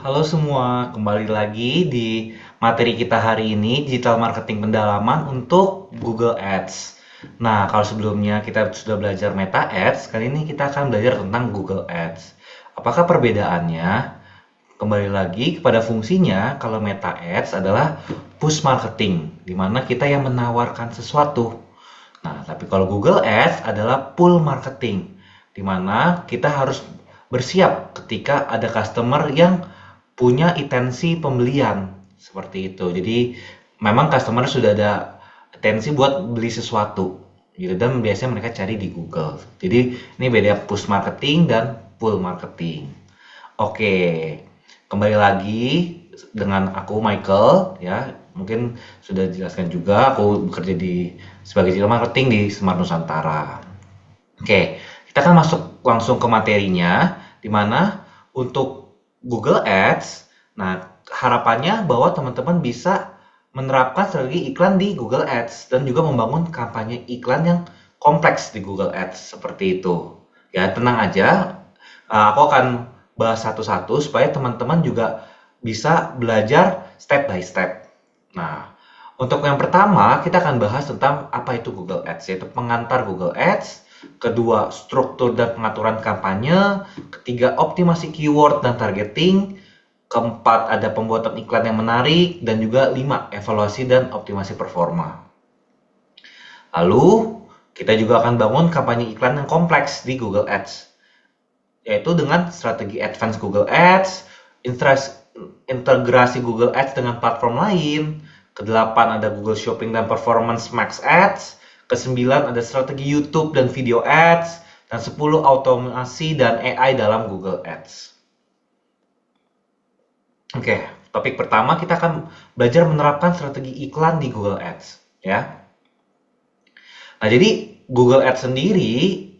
Halo semua, kembali lagi di materi kita hari ini, digital marketing pendalaman untuk Google Ads. Nah, kalau sebelumnya kita sudah belajar Meta Ads, kali ini kita akan belajar tentang Google Ads. Apakah perbedaannya? Kembali lagi kepada fungsinya, kalau Meta Ads adalah push marketing, di mana kita yang menawarkan sesuatu. Nah, tapi kalau Google Ads adalah pull marketing, di mana kita harus bersiap ketika ada customer yang punya intensi pembelian seperti itu. Jadi memang customer sudah ada intensi buat beli sesuatu gitu dan biasanya mereka cari di Google. Jadi ini beda push marketing dan pull marketing. Oke, kembali lagi dengan aku Michael ya. Mungkin sudah dijelaskan juga aku bekerja sebagai digital marketing di Smart Nusantara. Oke, kita akan masuk langsung ke materinya di mana untuk Google Ads, nah harapannya bahwa teman-teman bisa menerapkan strategi iklan di Google Ads dan juga membangun kampanye iklan yang kompleks di Google Ads seperti itu. Ya, tenang aja, aku akan bahas satu-satu supaya teman-teman juga bisa belajar step by step. Nah, untuk yang pertama kita akan bahas tentang apa itu Google Ads, yaitu pengantar Google Ads. Kedua, struktur dan pengaturan kampanye. Ketiga, optimasi keyword dan targeting. Keempat, ada pembuatan iklan yang menarik. Dan juga 5, evaluasi dan optimasi performa. Lalu, kita juga akan bangun kampanye iklan yang kompleks di Google Ads, yaitu dengan strategi advance Google Ads, integrasi Google Ads dengan platform lain. Kedelapan, ada Google Shopping dan Performance Max Ads. Kesembilan, ada strategi YouTube dan video ads. Dan 10, automasi dan AI dalam Google Ads. Oke, topik pertama kita akan belajar menerapkan strategi iklan di Google Ads. Ya. Nah, jadi Google Ads sendiri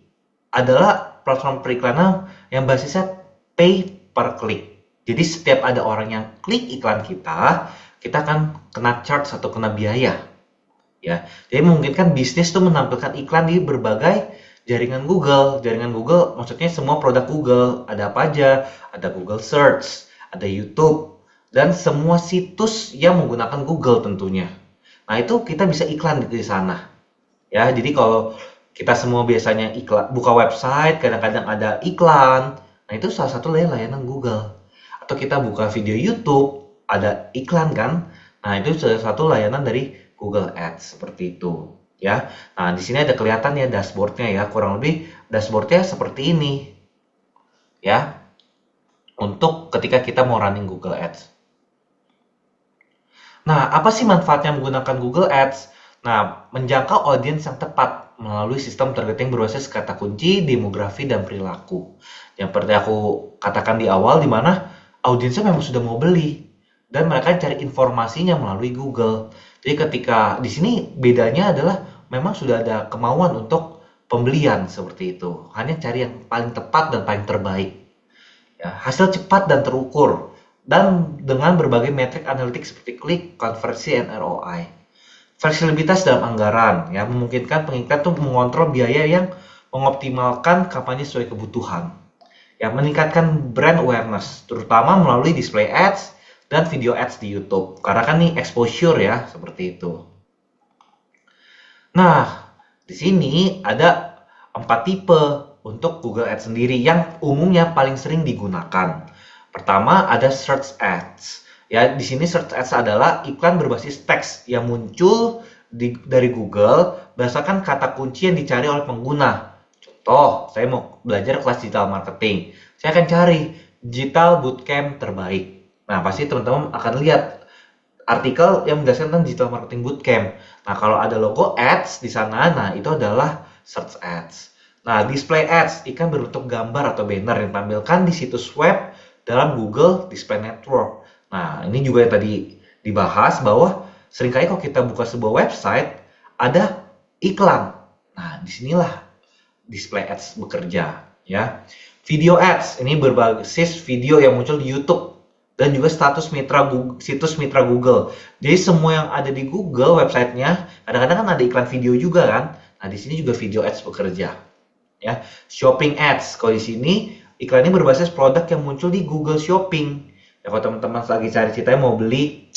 adalah platform periklanan yang basisnya pay per click. Jadi setiap ada orang yang klik iklan kita akan kena charge atau kena biaya. Ya, jadi memungkinkan bisnis tuh menampilkan iklan di berbagai jaringan Google. Jaringan Google maksudnya semua produk Google. Ada apa aja? Ada Google Search, ada YouTube, dan semua situs yang menggunakan Google tentunya. Nah, itu kita bisa iklan di sana. Ya, jadi kalau kita semua biasanya iklan, buka website, kadang-kadang ada iklan. Nah, itu salah satu layanan Google. Atau kita buka video YouTube, ada iklan kan? Nah, itu salah satu layanan dari Google Ads seperti itu, ya. Nah, di sini ada kelihatan ya dashboardnya ya, kurang lebih dashboardnya seperti ini, ya. Untuk ketika kita mau running Google Ads. Nah, apa sih manfaatnya menggunakan Google Ads? Nah, menjangkau audiens yang tepat melalui sistem targeting berbasis kata kunci, demografi, dan perilaku. Yang seperti aku katakan di awal, di mana audiensnya memang sudah mau beli dan mereka cari informasinya melalui Google. Jadi ketika di sini bedanya adalah memang sudah ada kemauan untuk pembelian seperti itu. Hanya cari yang paling tepat dan paling terbaik. Ya, hasil cepat dan terukur dan dengan berbagai metrik analitik seperti klik, konversi, dan ROI. Fleksibilitas dalam anggaran ya memungkinkan pengiklan untuk mengontrol biaya yang mengoptimalkan kampanye sesuai kebutuhan. Ya, meningkatkan brand awareness terutama melalui display ads dan video ads di YouTube. Karena kan nih exposure ya, seperti itu. Nah, di sini ada 4 tipe untuk Google Ads sendiri yang umumnya paling sering digunakan. Pertama, ada search ads. Ya, di sini search ads adalah iklan berbasis teks yang muncul dari Google berdasarkan kata kunci yang dicari oleh pengguna. Contoh, saya mau belajar kelas digital marketing. Saya akan cari digital bootcamp terbaik. Nah, pasti teman-teman akan lihat artikel yang menjelaskan tentang digital marketing bootcamp. Nah, kalau ada logo ads di sana, nah itu adalah search ads. Nah, display ads, iklan berbentuk gambar atau banner yang ditampilkan di situs web dalam Google Display Network. Nah, ini juga yang tadi dibahas bahwa seringkali kalau kita buka sebuah website, ada iklan. Nah, disinilah display ads bekerja. Ya. Video ads, ini berbasis video yang muncul di YouTube dan juga situs mitra Google. Jadi semua yang ada di Google websitenya, kadang-kadang kan ada iklan video juga kan. Nah, di sini juga video ads bekerja. Ya, shopping ads. Kalau di sini iklannya berbasis produk yang muncul di Google Shopping Ya kalau teman-teman lagi cari ceritanya mau beli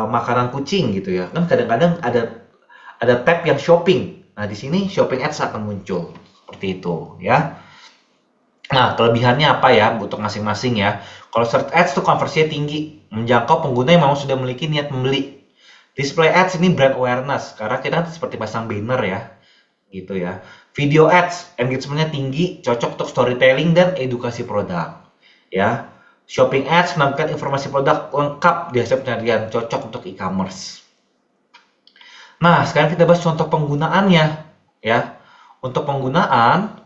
makanan kucing gitu ya, kan kadang-kadang ada tab yang shopping. Nah, di sini shopping ads akan muncul seperti itu ya. Nah, kelebihannya apa ya untuk masing-masing ya? Kalau search ads tuh konversinya tinggi, menjangkau pengguna yang memang sudah memiliki niat membeli. Display ads ini brand awareness, karena kita kan seperti pasang banner ya, gitu ya. Video ads, engagementnya tinggi, cocok untuk storytelling dan edukasi produk. Ya, shopping ads menampilkan informasi produk lengkap di hasil pencarian, cocok untuk e-commerce. Nah, sekarang kita bahas contoh penggunaannya, ya. Untuk penggunaan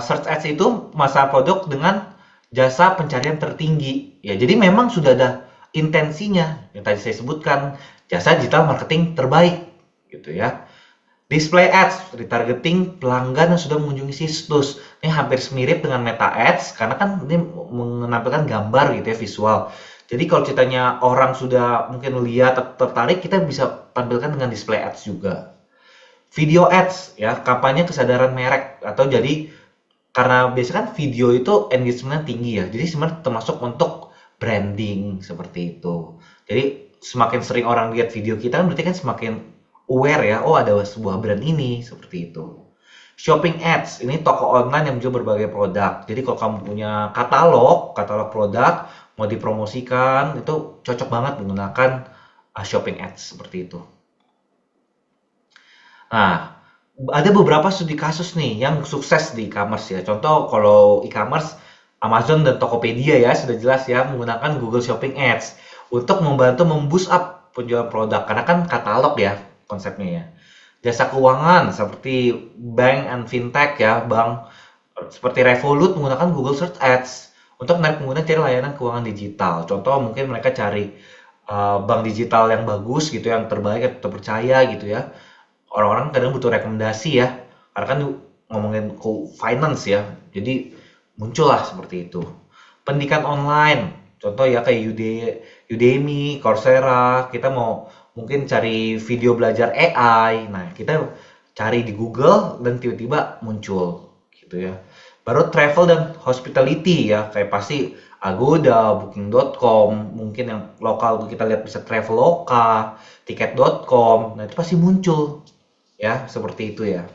search ads itu masalah produk dengan jasa pencarian tertinggi. Ya, jadi memang sudah ada intensinya yang tadi saya sebutkan, jasa digital marketing terbaik, gitu ya. Display ads, retargeting pelanggan yang sudah mengunjungi situs. Ini hampir mirip dengan meta ads karena kan ini menampilkan gambar gitu ya, visual. Jadi kalau ceritanya orang sudah mungkin lihat tertarik, kita bisa tampilkan dengan display ads juga. Video ads ya, kampanye kesadaran merek atau jadi karena biasanya kan video itu engagementnya tinggi ya. Jadi sebenarnya termasuk untuk branding seperti itu. Jadi semakin sering orang lihat video kita kan berarti kan semakin aware ya, oh ada sebuah brand ini, seperti itu. Shopping ads, ini toko online yang menjual berbagai produk. Jadi kalau kamu punya katalog produk, mau dipromosikan, itu cocok banget menggunakan shopping ads seperti itu. Nah, ada beberapa studi kasus nih yang sukses di e-commerce ya. Contoh kalau e-commerce, Amazon dan Tokopedia ya, sudah jelas ya menggunakan Google Shopping Ads untuk membantu memboost up penjualan produk. Karena kan katalog ya konsepnya ya. Jasa keuangan seperti bank and fintech ya, bank seperti Revolut menggunakan Google Search Ads untuk menarik pengguna cari layanan keuangan digital. Contoh mungkin mereka cari bank digital yang bagus gitu, yang terbaik atau terpercaya gitu ya. Orang-orang kadang butuh rekomendasi ya, karena kan ngomongin finance ya, jadi muncullah seperti itu. Pendidikan online, contoh ya kayak Udemy, Coursera, kita mau mungkin cari video belajar AI, nah kita cari di Google dan tiba-tiba muncul gitu ya. Baru travel dan hospitality ya, kayak pasti Agoda, Booking.com, mungkin yang lokal kita lihat bisa Traveloka, Tiket.com, nah itu pasti muncul ya, seperti itu ya.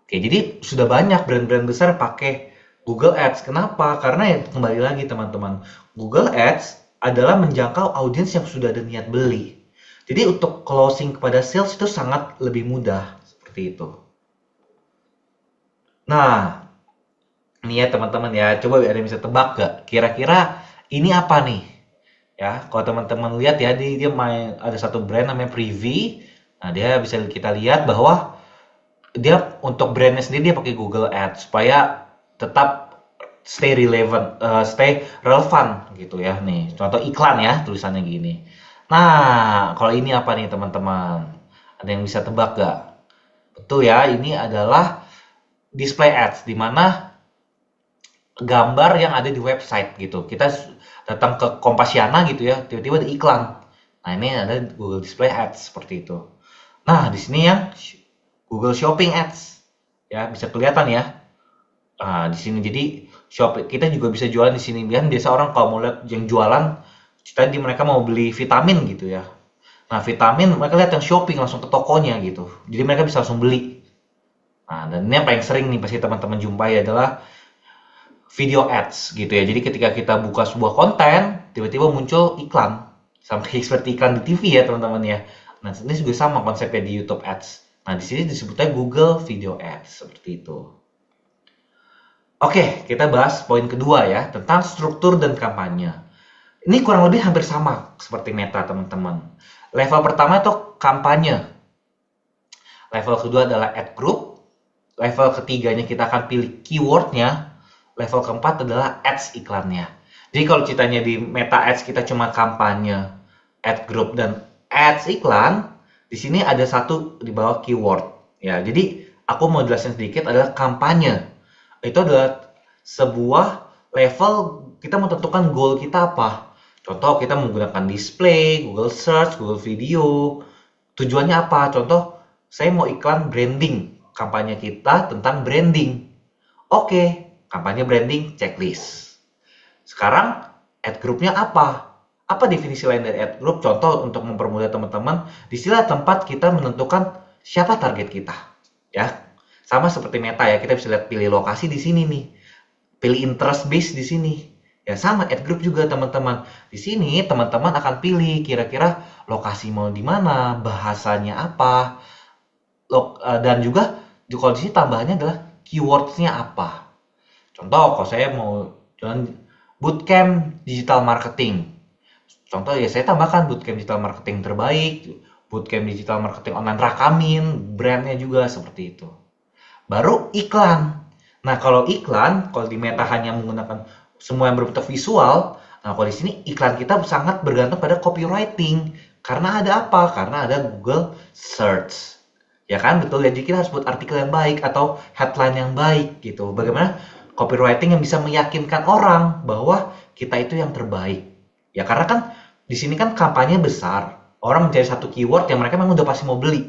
Oke, jadi sudah banyak brand-brand besar pakai Google Ads. Kenapa? Karena ya kembali lagi teman-teman, Google Ads adalah menjangkau audiens yang sudah ada niat beli. Jadi untuk closing kepada sales itu sangat lebih mudah seperti itu. Nah, ini ya teman-teman ya, coba ada yang bisa tebak gak? Kira-kira ini apa nih? Ya, kalau teman-teman lihat ya, dia main ada satu brand namanya Privy. Nah, dia bisa kita lihat bahwa dia untuk brandnya sendiri dia pakai Google Ads supaya tetap stay relevant, stay relevan gitu ya. Nih, contoh iklan ya, tulisannya gini. Nah, kalau ini apa nih teman-teman? Ada yang bisa tebak gak? Betul ya, ini adalah display ads, di mana gambar yang ada di website gitu. Kita datang ke Kompasiana gitu ya, tiba-tiba ada iklan. Nah, ini ada Google Display Ads seperti itu. Nah, di sini yang Google Shopping Ads. Ya, bisa kelihatan ya. Nah, di sini jadi shopping kita juga bisa jualan di sini. Biasa orang kalau mau lihat yang jualan, tadi mereka mau beli vitamin gitu ya. Nah, vitamin mereka lihat yang shopping langsung ke tokonya gitu. Jadi mereka bisa langsung beli. Nah, dan ini yang paling sering nih pasti teman-teman jumpai adalah video ads gitu ya. Jadi ketika kita buka sebuah konten, tiba-tiba muncul iklan. Sama kayak seperti iklan di TV ya, teman-teman ya. Nah, ini juga sama konsepnya di YouTube Ads. Nah, di sini disebutnya Google Video Ads seperti itu. Oke, kita bahas poin kedua ya, tentang struktur dan kampanye. Ini kurang lebih hampir sama seperti Meta, teman-teman. Level pertama itu kampanye. Level kedua adalah ad group. Level ketiganya kita akan pilih keywordnya. Level keempat adalah ads iklannya. Jadi kalau ceritanya di Meta Ads kita cuma kampanye, ad group, dan ads iklan, di sini ada satu di bawah keyword. Ya, jadi aku mau jelasin sedikit adalah kampanye. Itu adalah sebuah level kita menentukan goal kita apa. Contoh kita menggunakan display, Google Search, Google Video. Tujuannya apa? Contoh saya mau iklan branding. Kampanye kita tentang branding. Oke, Kampanye branding, checklist. Sekarang, ad groupnya apa? Apa definisi lain dari ad group? Contoh untuk mempermudah teman-teman, disinilah tempat kita menentukan siapa target kita. Ya, sama seperti Meta ya, kita bisa lihat pilih lokasi di sini nih, pilih interest base di sini. Ya sama ad group juga teman-teman. Di sini teman-teman akan pilih kira-kira lokasi mau di mana, bahasanya apa, dan juga di kondisi tambahannya adalah keywordsnya apa. Contoh, kalau saya mau jualan bootcamp digital marketing. Contoh ya saya tambahkan bootcamp digital marketing terbaik, bootcamp digital marketing online Rakamin, brandnya juga seperti itu. Baru iklan. Nah, kalau iklan, kalau di Meta hanya menggunakan semua yang berbentuk visual, nah kalau di sini iklan kita sangat bergantung pada copywriting. Karena ada apa? Karena ada Google Search. Ya kan, betul. Jadi kita harus buat artikel yang baik atau headline yang baik gitu. Bagaimana copywriting yang bisa meyakinkan orang bahwa kita itu yang terbaik. Ya karena kan di sini kan kampanye besar. Orang mencari satu keyword yang mereka memang udah pasti mau beli.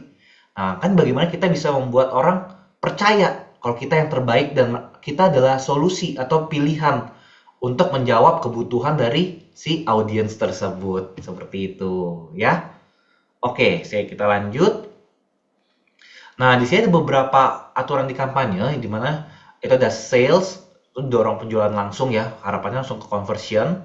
Nah, kan bagaimana kita bisa membuat orang percaya kalau kita yang terbaik dan kita adalah solusi atau pilihan untuk menjawab kebutuhan dari si audiens tersebut. Seperti itu, ya. Oke, kita lanjut. Nah, di sini ada beberapa aturan di kampanye di mana itu ada sales, itu dorong penjualan langsung ya, harapannya langsung ke conversion.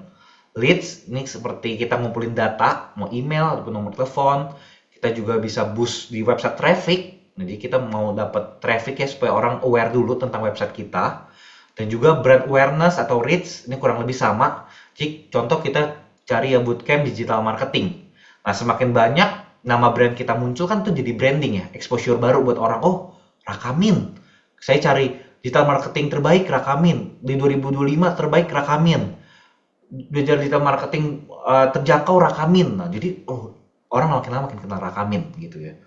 Leads, ini seperti kita ngumpulin data, mau email ataupun nomor telepon. Kita juga bisa boost di website traffic. Jadi kita mau dapat traffic ya supaya orang aware dulu tentang website kita. Dan juga brand awareness atau reach, ini kurang lebih sama. Jadi contoh kita cari ya bootcamp digital marketing. Nah, semakin banyak nama brand kita muncul kan tuh jadi branding ya, exposure baru buat orang. Oh, Rakamin. Saya cari digital marketing terbaik Rakamin. Di 2025 terbaik Rakamin. Belajar digital marketing terjangkau Rakamin. Nah, jadi orang makin lama makin kenal Rakamin gitu ya.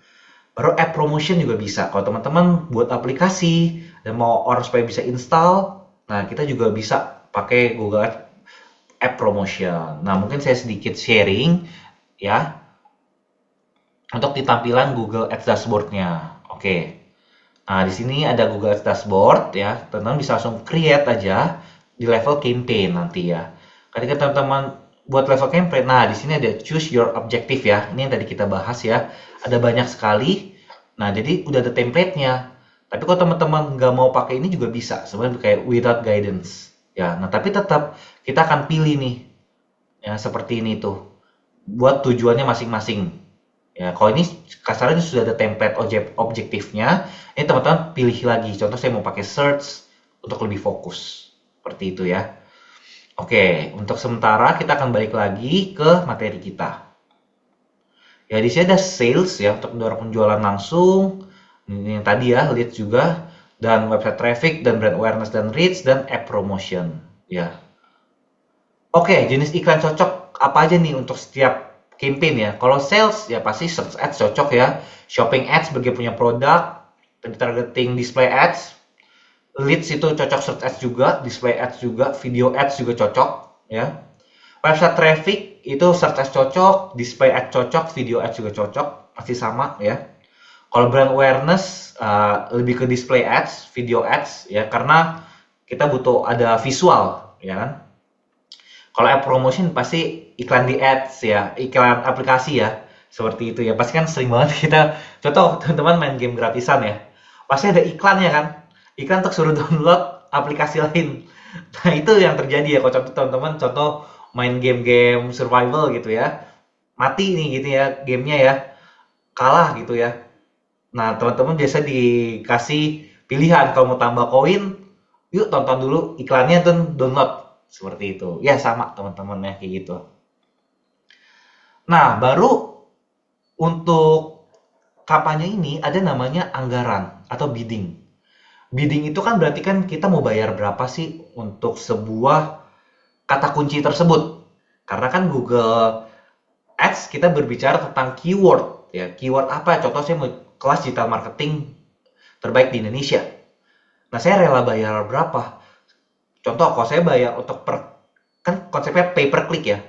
Baru app promotion juga bisa. Kalau teman-teman buat aplikasi dan mau orang supaya bisa install, nah kita juga bisa pakai Google App Promotion. Nah, mungkin saya sedikit sharing ya untuk di tampilan Google Ads dashboard-nya. Oke. Nah, di sini ada Google Ads dashboard ya. Teman-teman bisa langsung create aja di level campaign nanti ya. Ketika teman-teman buat level campaign, nah di sini ada choose your objective ya. Ini yang tadi kita bahas ya. Ada banyak sekali. Nah, jadi udah ada template-nya. Tapi kalau teman-teman nggak mau pakai ini juga bisa. Sebenarnya kayak without guidance. Ya, nah tapi tetap kita akan pilih nih. Ya, seperti ini tuh. Buat tujuannya masing-masing. Ya, kalau ini kasarnya sudah ada template objektifnya. Ini teman-teman pilih lagi. Contoh saya mau pakai search untuk lebih fokus. Seperti itu ya. Oke, untuk sementara kita akan balik lagi ke materi kita. Ya, di sini ada sales ya untuk mendorong penjualan langsung. Ini yang tadi ya, leads juga, dan website traffic, dan brand awareness dan reach, dan app promotion. Ya. Oke, jenis iklan cocok apa aja nih untuk setiap campaign ya? Kalau sales ya pasti search ads cocok ya. Shopping ads sebagai punya produk, targeting display ads. Leads itu cocok search ads juga, display ads juga, video ads juga cocok ya. Website traffic itu search ads cocok, display ads cocok, video ads juga cocok, pasti sama ya. Kalau brand awareness lebih ke display ads, video ads ya, karena kita butuh ada visual ya kan. Kalau app promotion pasti iklan di ads ya, iklan aplikasi ya, seperti itu ya. Pasti kan sering banget kita, contoh teman-teman main game gratisan ya, pasti ada iklannya kan. Iklan untuk suruh download aplikasi lain. Nah, itu yang terjadi ya kalau contoh teman-teman contoh main game-game survival gitu ya. Mati nih gitu ya gamenya ya. Kalah gitu ya. Nah, teman-teman biasa dikasih pilihan kalau mau tambah koin, yuk tonton dulu iklannya dan download. Seperti itu. Ya sama teman-teman ya kayak gitu. Nah, baru untuk kampanye ini ada namanya anggaran atau bidding. Bidding itu kan berarti kan kita mau bayar berapa sih untuk sebuah kata kunci tersebut. Karena kan Google Ads kita berbicara tentang keyword. Ya, keyword apa? Contoh saya mau kelas digital marketing terbaik di Indonesia. Nah, saya rela bayar berapa? Contoh, kalau saya bayar untuk kan konsepnya pay per click ya.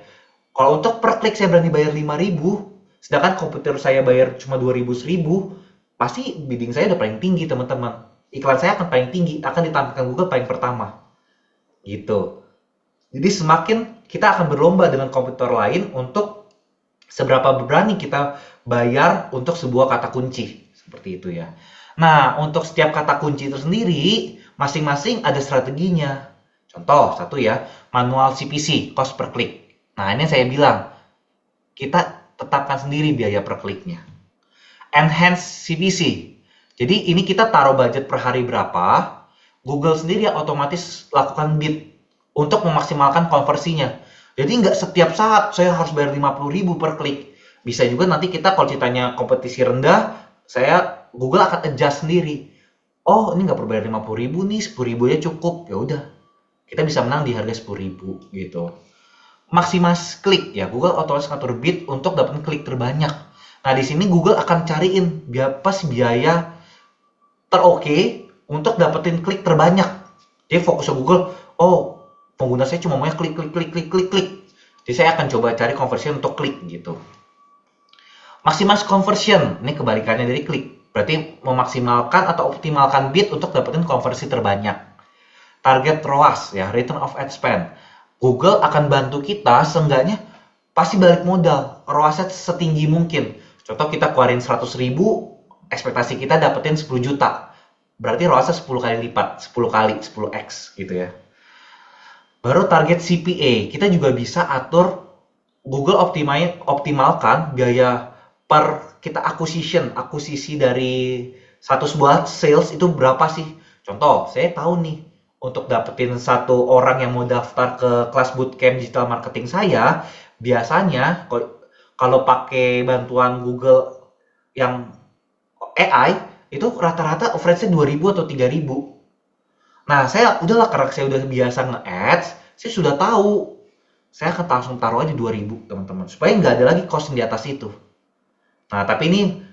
Kalau untuk per klik saya berani bayar 5.000, sedangkan komputer saya bayar cuma 2.000 1.000, pasti bidding saya udah paling tinggi teman-teman. Iklan saya akan paling tinggi, akan ditampilkan Google paling pertama. gitu. Jadi semakin kita akan berlomba dengan kompetitor lain untuk seberapa berani kita bayar untuk sebuah kata kunci. Seperti itu ya. Nah, untuk setiap kata kunci itu sendiri, masing-masing ada strateginya. Contoh, satu ya, manual CPC, cost per click. Nah, ini saya bilang, kita tetapkan sendiri biaya per kliknya. Enhance CPC. Jadi ini kita taruh budget per hari berapa, Google sendiri yang otomatis lakukan bid untuk memaksimalkan konversinya. Jadi nggak setiap saat saya harus bayar 50.000 per klik. Bisa juga nanti kita kalau ceritanya kompetisi rendah, Google akan adjust sendiri. Oh, ini nggak perlu bayar 50.000 nih, 10.000 aja cukup. Ya udah, kita bisa menang di harga 10.000 gitu. Maksimas klik ya, Google otomatis ngatur bid untuk dapetin klik terbanyak. Nah, di sini Google akan cariin berapa sih biaya teroke untuk dapetin klik terbanyak. Jadi fokusnya Google, oh pengguna saya cuma maunya klik klik klik klik klik klik. Jadi saya akan coba cari conversion untuk klik gitu. Maximize conversion, ini kebalikannya dari klik. Berarti memaksimalkan atau optimalkan bid untuk dapetin konversi terbanyak. Target ROAS ya, return of ad spend. Google akan bantu kita seenggaknya pasti balik modal, ROAS-nya setinggi mungkin. Contoh kita keluarin 100.000, ekspektasi kita dapetin 10 juta. Berarti ROAS-nya 10 kali lipat, 10 kali, 10x gitu ya. Baru target CPA, kita juga bisa atur Google optimalkan biaya per kita akuisisi dari satu sebuah sales itu berapa sih? Contoh, saya tahu nih, untuk dapetin satu orang yang mau daftar ke kelas bootcamp digital marketing saya, biasanya kalau pakai bantuan Google yang AI, itu rata-rata average-nya 2.000 atau 3.000. Nah, karena saya udah biasa nge-ads, saya sudah tahu. Saya akan langsung taruh aja 2.000, teman-teman. Supaya nggak ada lagi cost di atas itu. Nah, tapi ini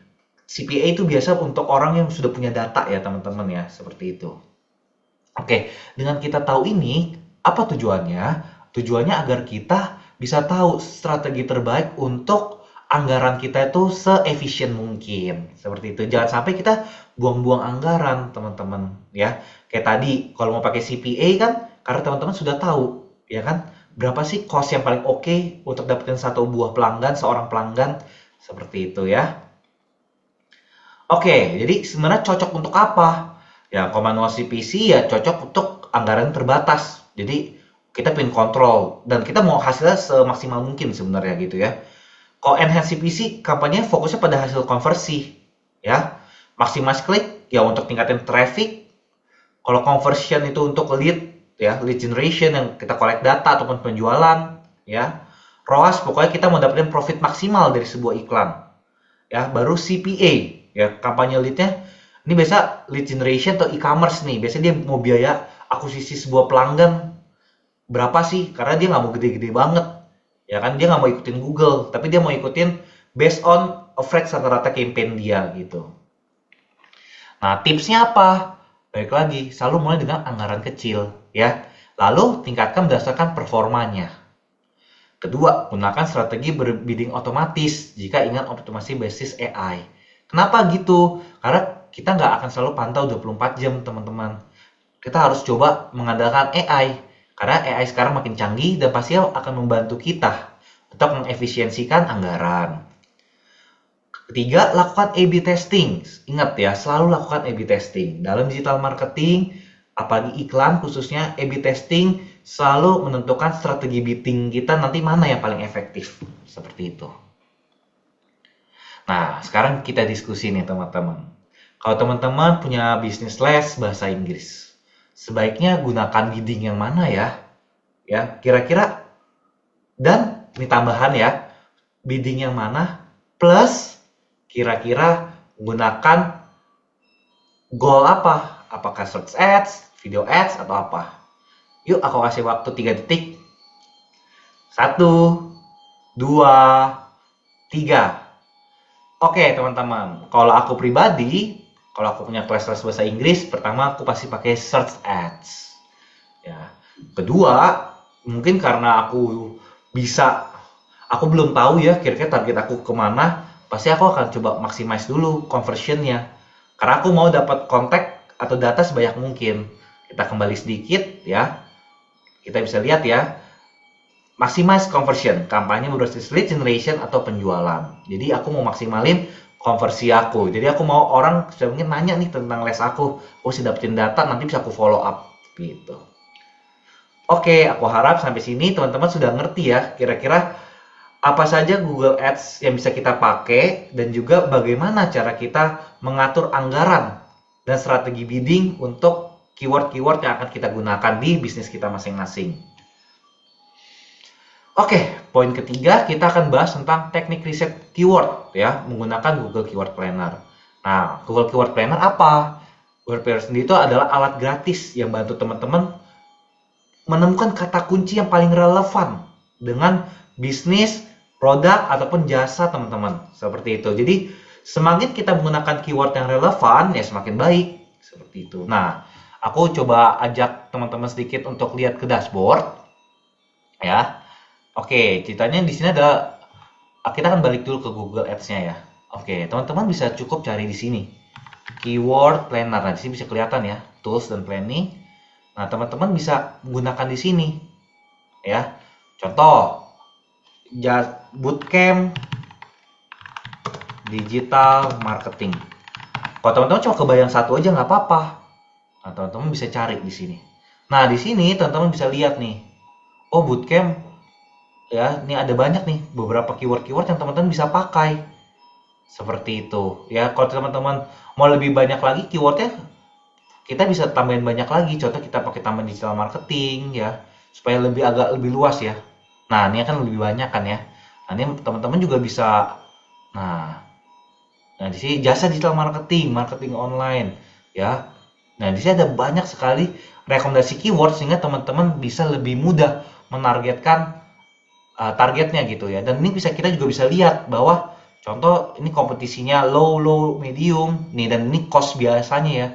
CPA itu biasa untuk orang yang sudah punya data ya, teman-teman ya. Seperti itu. Oke, dengan kita tahu ini, apa tujuannya? Tujuannya agar kita bisa tahu strategi terbaik untuk anggaran kita itu se-efisien mungkin. Seperti itu. Jangan sampai kita buang-buang anggaran, teman-teman. Ya, kayak tadi, kalau mau pakai CPA kan, karena teman-teman sudah tahu, ya kan? Berapa sih cost yang paling oke untuk dapetin satu buah pelanggan, seorang pelanggan, seperti itu ya. Oke, jadi sebenarnya cocok untuk apa? Ya, kalau manual CPC ya cocok untuk anggaran terbatas. Jadi kita pengen kontrol dan kita mau hasilnya semaksimal mungkin sebenarnya gitu ya. Kalau enhance CPC kampanye fokusnya pada hasil konversi ya. Maximize click ya untuk tingkatin traffic. Kalau conversion itu untuk lead ya, lead generation yang kita collect data ataupun penjualan ya. ROAS pokoknya kita mau dapetin profit maksimal dari sebuah iklan. Ya, baru CPA ya, kampanye lead-nya ini biasa lead generation atau e-commerce nih. Biasanya dia mau biaya akuisisi sebuah pelanggan berapa sih? Karena dia nggak mau gede-gede banget. Ya kan, dia nggak mau ikutin Google, tapi dia mau ikutin based on average rata-rata campaign dia gitu. Nah, tipsnya apa? Baik lagi, selalu mulai dengan anggaran kecil ya. Lalu tingkatkan berdasarkan performanya. Kedua, gunakan strategi berbidding otomatis jika ingin optimasi basis AI. Kenapa gitu? Karena kita nggak akan selalu pantau 24 jam, teman-teman. Kita harus coba mengandalkan AI. Karena AI sekarang makin canggih dan pasti akan membantu kita untuk mengefisiensikan anggaran. Ketiga, lakukan A/B testing. Ingat ya, selalu lakukan A/B testing. Dalam digital marketing, apalagi iklan khususnya, A/B testing selalu menentukan strategi bidding kita nanti mana yang paling efektif. Seperti itu. Nah, sekarang kita diskusi nih teman-teman. Kalau teman-teman punya bisnis les bahasa Inggris, sebaiknya gunakan bidding yang mana ya? Ya, kira-kira, dan ini tambahan ya, bidding yang mana plus kira-kira gunakan goal apa? Apakah search ads, video ads, atau apa? Yuk, aku kasih waktu 3 detik. 1, 2, 3. Oke, teman-teman. Kalau aku pribadi, kalau aku punya kelas bahasa Inggris, pertama aku pasti pakai search ads. Ya. Kedua, mungkin karena aku belum tahu ya kira-kira target aku kemana, pasti aku akan coba maximize dulu conversionnya. Karena aku mau dapat kontak atau data sebanyak mungkin. Kita kembali sedikit ya. Kita bisa lihat ya, maximize conversion, kampanye berbasis lead generation atau penjualan. Jadi aku mau maksimalin konversi aku. Jadi aku mau orang mungkin nanya nih tentang les aku sih dapetin data, nanti bisa aku follow up gitu. Oke, aku harap sampai sini teman-teman sudah ngerti ya, kira-kira apa saja Google Ads yang bisa kita pakai dan juga bagaimana cara kita mengatur anggaran dan strategi bidding untuk keyword-keyword yang akan kita gunakan di bisnis kita masing-masing. Oke, poin ketiga kita akan bahas tentang teknik riset keyword ya, menggunakan Google Keyword Planner. Nah, Google Keyword Planner apa? Google Planner sendiri itu adalah alat gratis yang bantu teman-teman menemukan kata kunci yang paling relevan dengan bisnis, produk, ataupun jasa teman-teman. Seperti itu. Jadi, semakin kita menggunakan keyword yang relevan, ya semakin baik. Seperti itu. Nah, aku coba ajak teman-teman sedikit untuk lihat ke dashboard. Ya. Oke, ceritanya di sini ada, kita akan balik dulu ke Google Ads-nya ya. Oke, teman-teman bisa cukup cari di sini. Keyword Planner. Nah, di sini bisa kelihatan ya, Tools dan Planning. Nah, teman-teman bisa menggunakan di sini. Ya. Contoh, Bootcamp Digital Marketing. Kalau teman-teman cuma kebayang satu aja nggak apa-apa. Nah, teman-teman bisa cari di sini. Nah, di sini teman-teman bisa lihat nih. Oh, Bootcamp. Ya, ini ada banyak nih beberapa keyword-keyword yang teman-teman bisa pakai. Seperti itu. Ya, kalau teman-teman mau lebih banyak lagi keywordnya, kita bisa tambahin banyak lagi. Contoh kita pakai tambahan digital marketing ya, supaya agak lebih luas ya. Nah, ini akan lebih banyak kan ya. Nah, ini teman-teman juga bisa. Nah, di sini jasa digital marketing, marketing online ya. Nah, di sini ada banyak sekali rekomendasi keyword sehingga teman-teman bisa lebih mudah menargetkan targetnya gitu ya. Dan ini kita juga bisa lihat bahwa contoh ini kompetisinya low, medium nih, dan ini cost biasanya ya.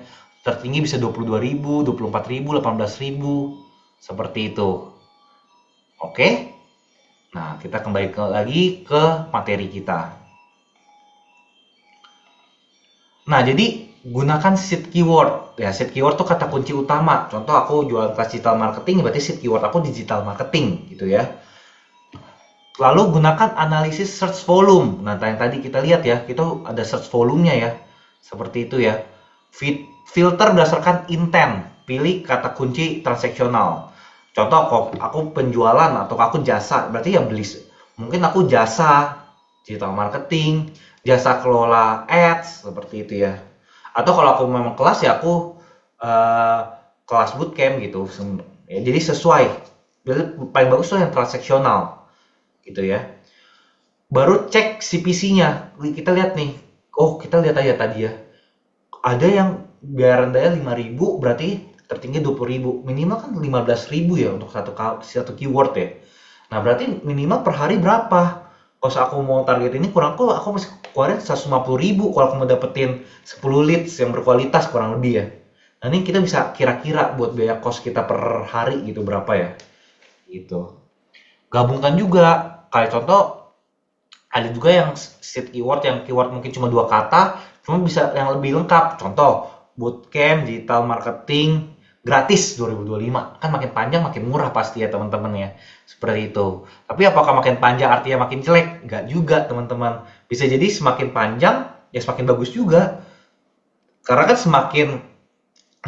Tertinggi bisa 22.000, 24.000, 18.000 seperti itu. Oke. Nah, kita kembali lagi ke materi kita. Nah, jadi gunakan seed keyword. Ya, seed keyword itu kata kunci utama. Contoh aku jualan kelas digital marketing, berarti seed keyword aku digital marketing gitu ya. Lalu gunakan analisis search volume. Nah, yang tadi kita lihat ya, kita ada search volumenya ya. Seperti itu ya. Filter berdasarkan intent. Pilih kata kunci transaksional. Contoh, aku penjualan atau aku jasa, berarti yang beli. Mungkin aku jasa digital marketing, jasa kelola ads, seperti itu ya. Atau kalau aku memang kelas ya aku kelas bootcamp gitu. Ya, jadi sesuai. Paling bagus tuh yang transaksional, gitu ya. Baru cek CPC-nya. Kita lihat nih. Oh, kita lihat aja tadi ya. Ada yang bayaran daya 5.000, berarti tertinggi 20.000. Minimal kan 15.000 ya untuk satu keyword ya. Nah, berarti minimal per hari berapa? Kalau aku mau target ini aku mesti keluarin 150.000 kalau aku mau dapetin 10 leads yang berkualitas kurang lebih ya. Nah, ini kita bisa kira-kira buat biaya cost kita per hari gitu berapa ya. Gitu. Gabungkan juga, kayak contoh ada juga yang seed keyword, yang keyword mungkin cuma 2 kata, cuma bisa yang lebih lengkap. Contoh, bootcamp digital marketing gratis 2025. Kan makin panjang makin murah pasti ya teman-teman ya. Seperti itu. Tapi apakah makin panjang artinya makin jelek? Enggak juga teman-teman. Bisa jadi semakin panjang ya semakin bagus juga. Karena kan semakin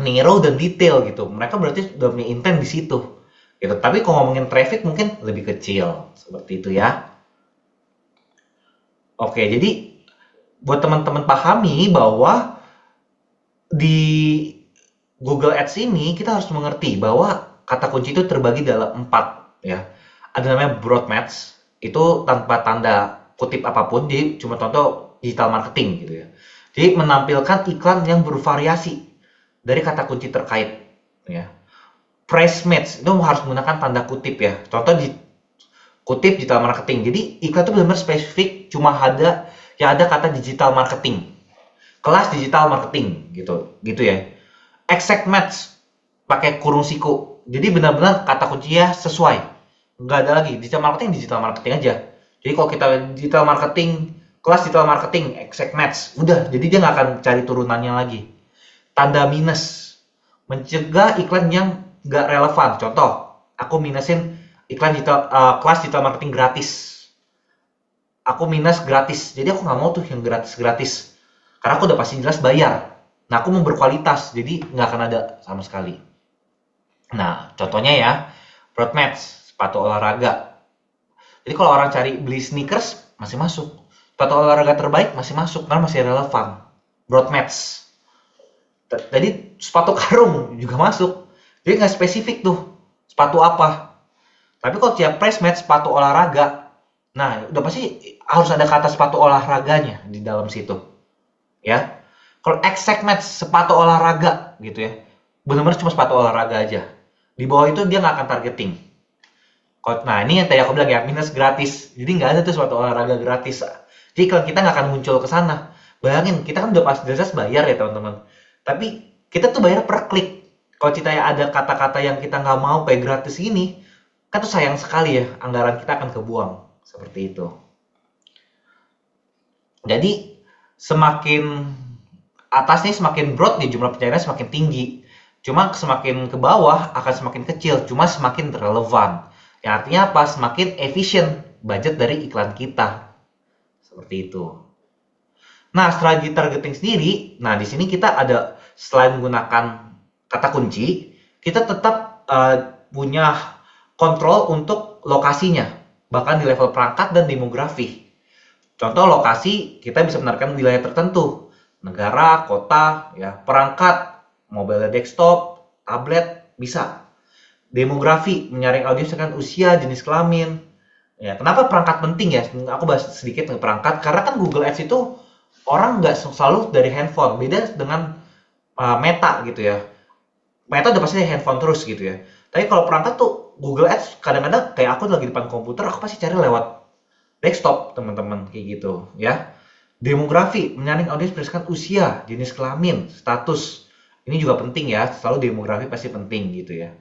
narrow dan detail gitu. Mereka berarti udah punya intent di situ. Gitu. Tapi kalau ngomongin traffic mungkin lebih kecil. Seperti itu ya. Oke, jadi buat teman-teman pahami bahwa di Google Ads ini kita harus mengerti bahwa kata kunci itu terbagi dalam 4 ya. Ada namanya broad match, itu tanpa tanda kutip apapun, jadi cuma contoh digital marketing gitu ya. Jadi menampilkan iklan yang bervariasi dari kata kunci terkait ya. Price match itu harus menggunakan tanda kutip ya. Contoh di kutip digital marketing. Jadi iklan itu benar-benar spesifik, cuma ada kata digital marketing. Kelas digital marketing gitu ya. Exact match pakai kurung siku. Jadi benar-benar kata kuncinya sesuai. Nggak ada lagi digital marketing aja. Jadi kalau kita digital marketing, kelas digital marketing, exact match, udah. Jadi dia nggak akan cari turunannya lagi. Tanda minus, mencegah iklan yang nggak relevan. Contoh, aku minusin iklan kelas digital marketing gratis. Aku minus gratis. Jadi aku nggak mau tuh yang gratis-gratis. Karena aku udah pasti jelas bayar. Nah, aku mau berkualitas. Jadi nggak akan ada sama sekali. Nah, contohnya ya, Broadmatch, sepatu olahraga. Jadi kalau orang cari beli sneakers, masih masuk. Sepatu olahraga terbaik masih masuk, karena masih relevan. Broadmatch. Jadi sepatu karung juga masuk. Jadi nggak spesifik tuh, sepatu apa. Tapi kalau tiap price match sepatu olahraga, nah udah pasti harus ada kata sepatu olahraganya di dalam situ. Ya. Kalau exact match sepatu olahraga gitu ya. Benar-benar cuma sepatu olahraga aja. Di bawah itu dia nggak akan targeting. Nah ini yang tadi aku bilang ya, minus gratis. Jadi nggak ada tuh sepatu olahraga gratis. Jadi kalau kita nggak akan muncul ke sana. Bayangin, kita kan udah pas jelas bayar ya teman-teman. Tapi kita tuh bayar per klik. Kalau kita ada kata-kata yang kita nggak mau kayak gratis ini, kan tuh sayang sekali ya, anggaran kita akan kebuang. Seperti itu. Jadi semakin atas nih semakin broad nih jumlah pencarian semakin tinggi. Cuma semakin ke bawah akan semakin kecil, cuma semakin relevan. Yang artinya apa? Semakin efisien budget dari iklan kita. Seperti itu. Nah, strategi targeting sendiri, nah di sini kita ada selain menggunakan kata kunci, kita tetap punya kontrol untuk lokasinya, bahkan di level perangkat dan demografi. Contoh lokasi, kita bisa menargetkan wilayah tertentu, negara, kota, ya, perangkat, mobile desktop, tablet, bisa. Demografi, menyaring audiens dengan usia, jenis kelamin. Ya, kenapa perangkat penting ya? Aku bahas sedikit tentang perangkat, karena kan Google Ads itu orang nggak selalu dari handphone, beda dengan Meta gitu ya. Meta udah pasti dari handphone terus gitu ya. Tapi kalau perangkat tuh Google Ads kadang-kadang kayak aku lagi di depan komputer, aku pasti cari lewat desktop teman-teman kayak gitu ya. Demografi, menyaring audiens berdasarkan usia, jenis kelamin, status. Ini juga penting ya, selalu demografi pasti penting gitu ya.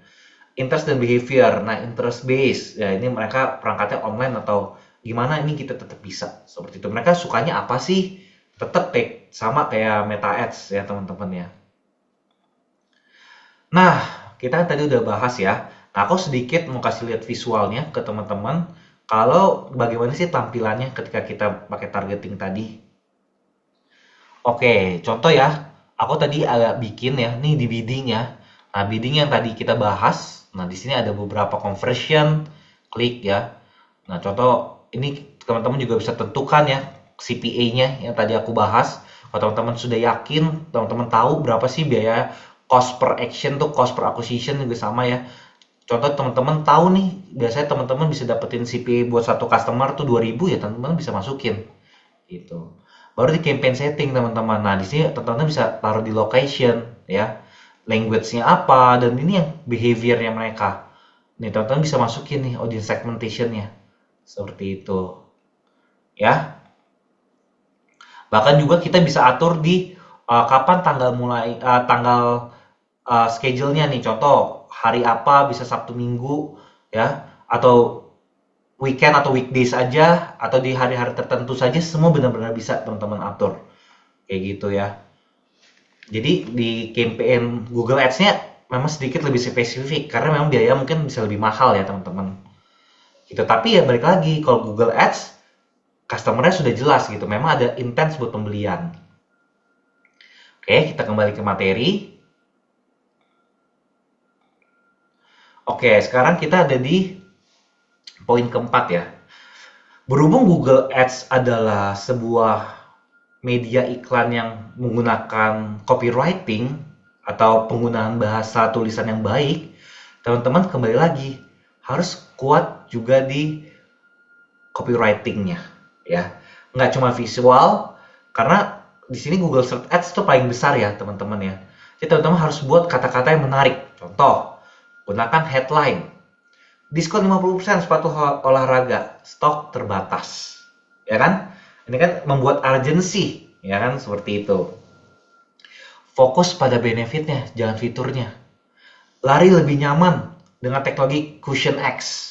Interest dan behavior, nah interest base, ya ini mereka perangkatnya online atau gimana, ini kita tetap bisa seperti itu. Mereka sukanya apa sih? Tetap sama kayak Meta Ads ya teman-teman ya. Nah, kita kan tadi udah bahas ya. Nah, aku sedikit mau kasih lihat visualnya ke teman-teman. Kalau bagaimana sih tampilannya ketika kita pakai targeting tadi. Oke, contoh ya. Aku tadi agak bikin ya, nih di bidding ya. Nah, bidding yang tadi kita bahas. Nah, di sini ada beberapa conversion, klik ya. Nah, contoh ini teman-teman juga bisa tentukan ya CPA-nya yang tadi aku bahas. Kalau teman-teman sudah yakin, teman-teman tahu berapa sih biaya cost per action tuh, cost per acquisition juga sama ya. Contoh teman-teman tahu nih, biasanya teman-teman bisa dapetin CPA buat satu customer tuh 2000 ya, teman-teman bisa masukin. Gitu. Baru di campaign setting teman-teman. Nah, di sini teman-teman bisa taruh di location ya. Language-nya apa dan ini yang behavior-nya mereka. Nih, teman-teman bisa masukin nih audience segmentation-nya. Seperti itu. Ya. Bahkan juga kita bisa atur di kapan tanggal mulai tanggal schedule-nya nih. Contoh hari apa, bisa Sabtu Minggu ya, atau weekend atau weekdays aja, atau di hari-hari tertentu saja, semua benar-benar bisa teman-teman atur kayak gitu ya. Jadi di campaign Google Ads-nya memang sedikit lebih spesifik karena memang biaya mungkin bisa lebih mahal ya teman-teman gitu. Tapi ya balik lagi, kalau Google Ads customer-nya sudah jelas gitu, memang ada intens buat pembelian. Oke, kita kembali ke materi. Oke, sekarang kita ada di poin keempat ya. Berhubung Google Ads adalah sebuah media iklan yang menggunakan copywriting atau penggunaan bahasa tulisan yang baik, teman-teman kembali lagi harus kuat juga di copywriting-nya ya. Nggak cuma visual, karena di sini Google Search Ads itu paling besar ya teman-teman ya. Jadi teman-teman harus buat kata-kata yang menarik. Contoh, gunakan headline. Diskon 50% sepatu olahraga, stok terbatas. Ya kan? Ini kan membuat urgency, ya kan? Seperti itu. Fokus pada benefitnya, jangan fiturnya. Lari lebih nyaman dengan teknologi Cushion X.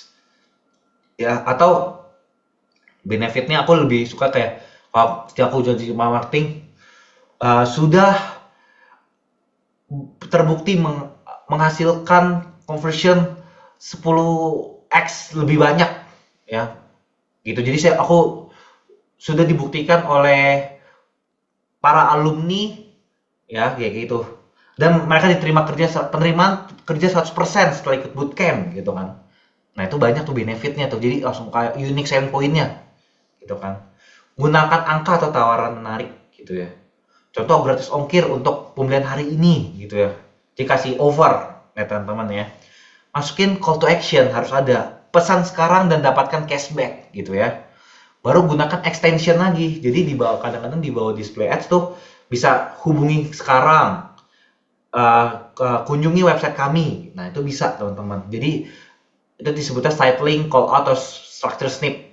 Ya, atau benefitnya aku lebih suka kayak setiap aku jadi marketing sudah terbukti menghasilkan conversion 10x lebih banyak ya. Gitu. Jadi aku sudah dibuktikan oleh para alumni ya kayak gitu. Dan mereka diterima penerimaan kerja 100% setelah ikut bootcamp gitu kan. Nah, itu banyak tuh benefitnya tuh. Jadi langsung kayak unique selling point-nya gitu kan. Gunakan angka atau tawaran menarik gitu ya. Contoh gratis ongkir untuk pembelian hari ini gitu ya. Dikasih over ya teman-teman ya. Masukin call to action harus ada. Pesan sekarang dan dapatkan cashback gitu ya. Baru gunakan extension lagi. Jadi di bawah kadang-kadang di bawah display ads tuh bisa hubungi sekarang. Kunjungi website kami. Nah, itu bisa teman-teman. Jadi itu disebutnya site link, call out, atau structure snip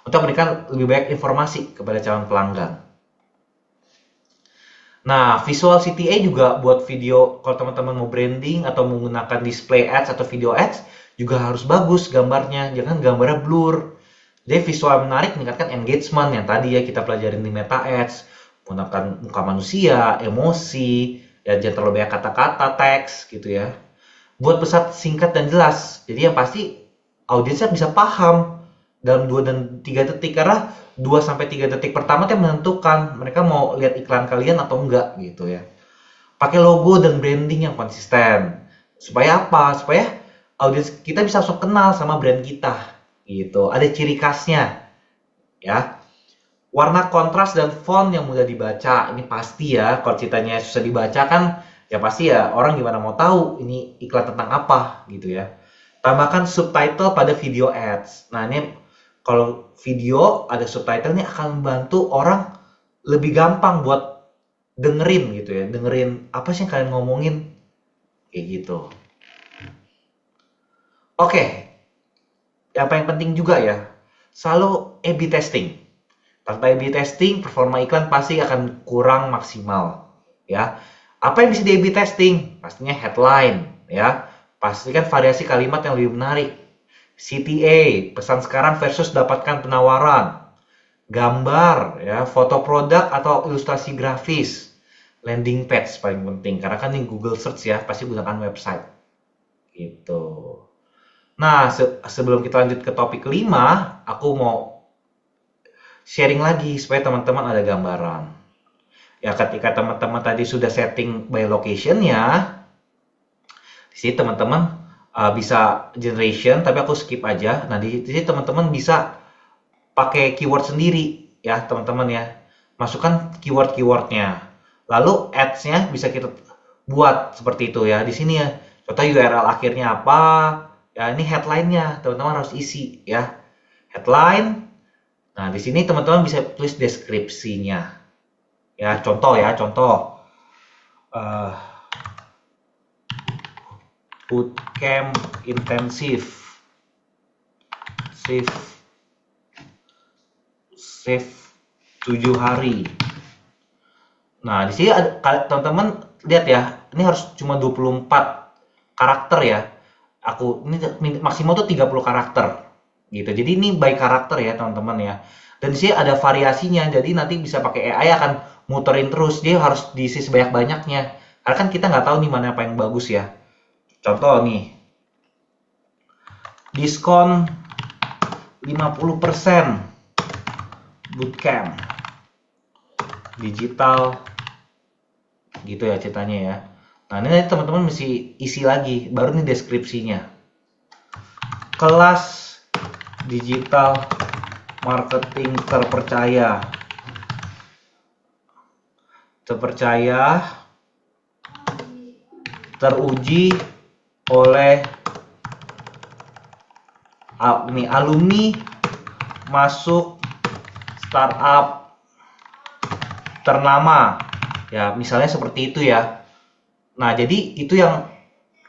untuk memberikan lebih banyak informasi kepada calon pelanggan. Nah, visual CTA juga buat video, kalau teman-teman mau branding atau menggunakan display ads atau video ads juga harus bagus gambarnya, jangan gambarnya blur. Jadi visual menarik meningkatkan engagement yang tadi ya kita pelajarin di meta ads, menggunakan muka manusia, emosi, ya jangan terlalu banyak kata-kata, teks gitu ya. Buat pesan singkat dan jelas. Jadi yang pasti audiensnya bisa paham dalam 2 dan 3 detik karena 2 sampai 3 detik pertama yang menentukan mereka mau lihat iklan kalian atau enggak gitu ya. Pakai logo dan branding yang konsisten. Supaya apa? Supaya audiens kita bisa langsung kenal sama brand kita gitu. Ada ciri khasnya ya. Warna kontras dan font yang mudah dibaca, ini pasti ya. Kalau ceritanya susah dibaca kan, ya pasti ya orang gimana mau tahu ini iklan tentang apa gitu ya. Tambahkan subtitle pada video ads. Nah ini kalau video ada subtitle ini akan membantu orang lebih gampang buat dengerin gitu ya. Dengerin apa sih yang kalian ngomongin kayak gitu. Oke, yang paling penting juga ya, selalu A/B testing. Tanpa A/B testing, performa iklan pasti akan kurang maksimal. Ya, apa yang bisa di A/B testing? Pastinya headline, ya. Pastikan variasi kalimat yang lebih menarik. CTA, pesan sekarang versus dapatkan penawaran. Gambar, ya, foto produk atau ilustrasi grafis. Landing page paling penting, karena kan ini Google Search ya, pasti gunakan website. Gitu. Nah, sebelum kita lanjut ke topik kelima, aku mau sharing lagi supaya teman-teman ada gambaran. Ya, ketika teman-teman tadi sudah setting by location-nya, di sini teman-teman bisa generation, tapi aku skip aja. Nah, di sini teman-teman bisa pakai keyword sendiri, ya teman-teman ya. Masukkan keyword-keywordnya. Lalu ads-nya bisa kita buat seperti itu ya. Di sini ya, contoh URL akhirnya apa? Ya, ini headline-nya, teman-teman harus isi ya. Headline. Nah, di sini teman-teman bisa tulis deskripsinya. Ya, contoh ya, contoh. Bootcamp intensif. Save 7 hari. Nah, di sini teman-teman lihat ya, ini harus cuma 24 karakter ya. Ini maksimal tuh 30 karakter. Gitu. Jadi ini by karakter ya teman-teman ya. Dan di sini ada variasinya. Jadi nanti bisa pakai AI akan muterin terus. Dia harus diisi sebanyak-banyaknya. Karena kan kita nggak tahu nih mana apa yang bagus ya. Contoh nih. Diskon 50% bootcamp digital gitu ya ceritanya ya. Nah, ini teman-teman mesti isi lagi. Baru nih deskripsinya. Kelas digital marketing terpercaya, teruji oleh alumni masuk startup ternama ya, misalnya seperti itu ya. Nah, jadi itu yang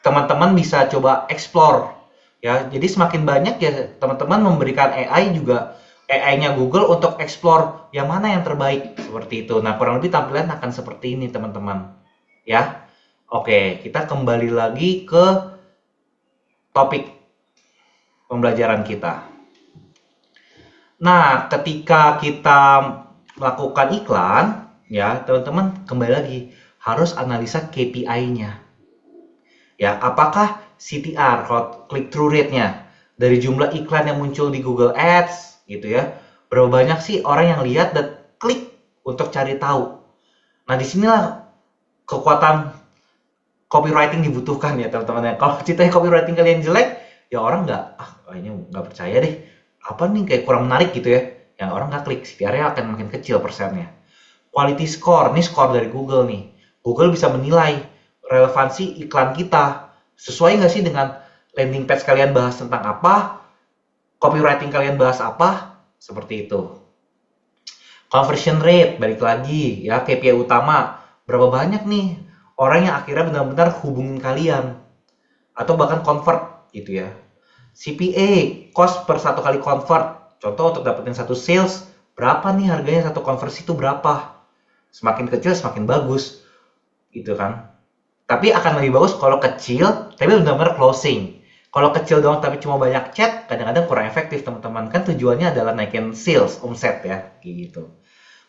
teman-teman bisa coba explore. Ya, jadi semakin banyak ya teman-teman memberikan AI-nya Google untuk explore yang mana yang terbaik seperti itu. Nah, kurang lebih tampilan akan seperti ini teman-teman. Ya. Oke, kita kembali lagi ke topik pembelajaran kita. Nah, ketika kita melakukan iklan, ya, teman-teman kembali lagi harus analisa KPI-nya. Ya, apakah CTR, kalau click through rate-nya. Dari jumlah iklan yang muncul di Google Ads, gitu ya. Berapa banyak sih orang yang lihat dan klik untuk cari tahu. Nah, disinilah kekuatan copywriting dibutuhkan ya teman-teman ya. Kalau ceritanya copywriting kalian jelek, ya orang kayaknya nggak percaya deh. Apa nih kayak kurang menarik gitu ya. Yang orang nggak klik, CTR-nya akan makin kecil persennya. Quality score, ini skor dari Google nih. Google bisa menilai relevansi iklan kita. Sesuai nggak sih dengan landing page kalian bahas tentang apa, copywriting kalian bahas apa, seperti itu. Conversion rate, balik lagi ya, KPI utama. Berapa banyak nih orang yang akhirnya benar-benar hubungin kalian. Atau bahkan convert gitu ya. CPA, cost per satu kali convert. Contoh untuk dapetin satu sales, berapa nih harganya satu konversi itu berapa? Semakin kecil semakin bagus. Gitu kan. Tapi akan lebih bagus kalau kecil, tapi benar-benar closing. Kalau kecil doang tapi cuma banyak chat, kadang-kadang kurang efektif teman-teman. Kan tujuannya adalah naikin sales, omset ya, gitu.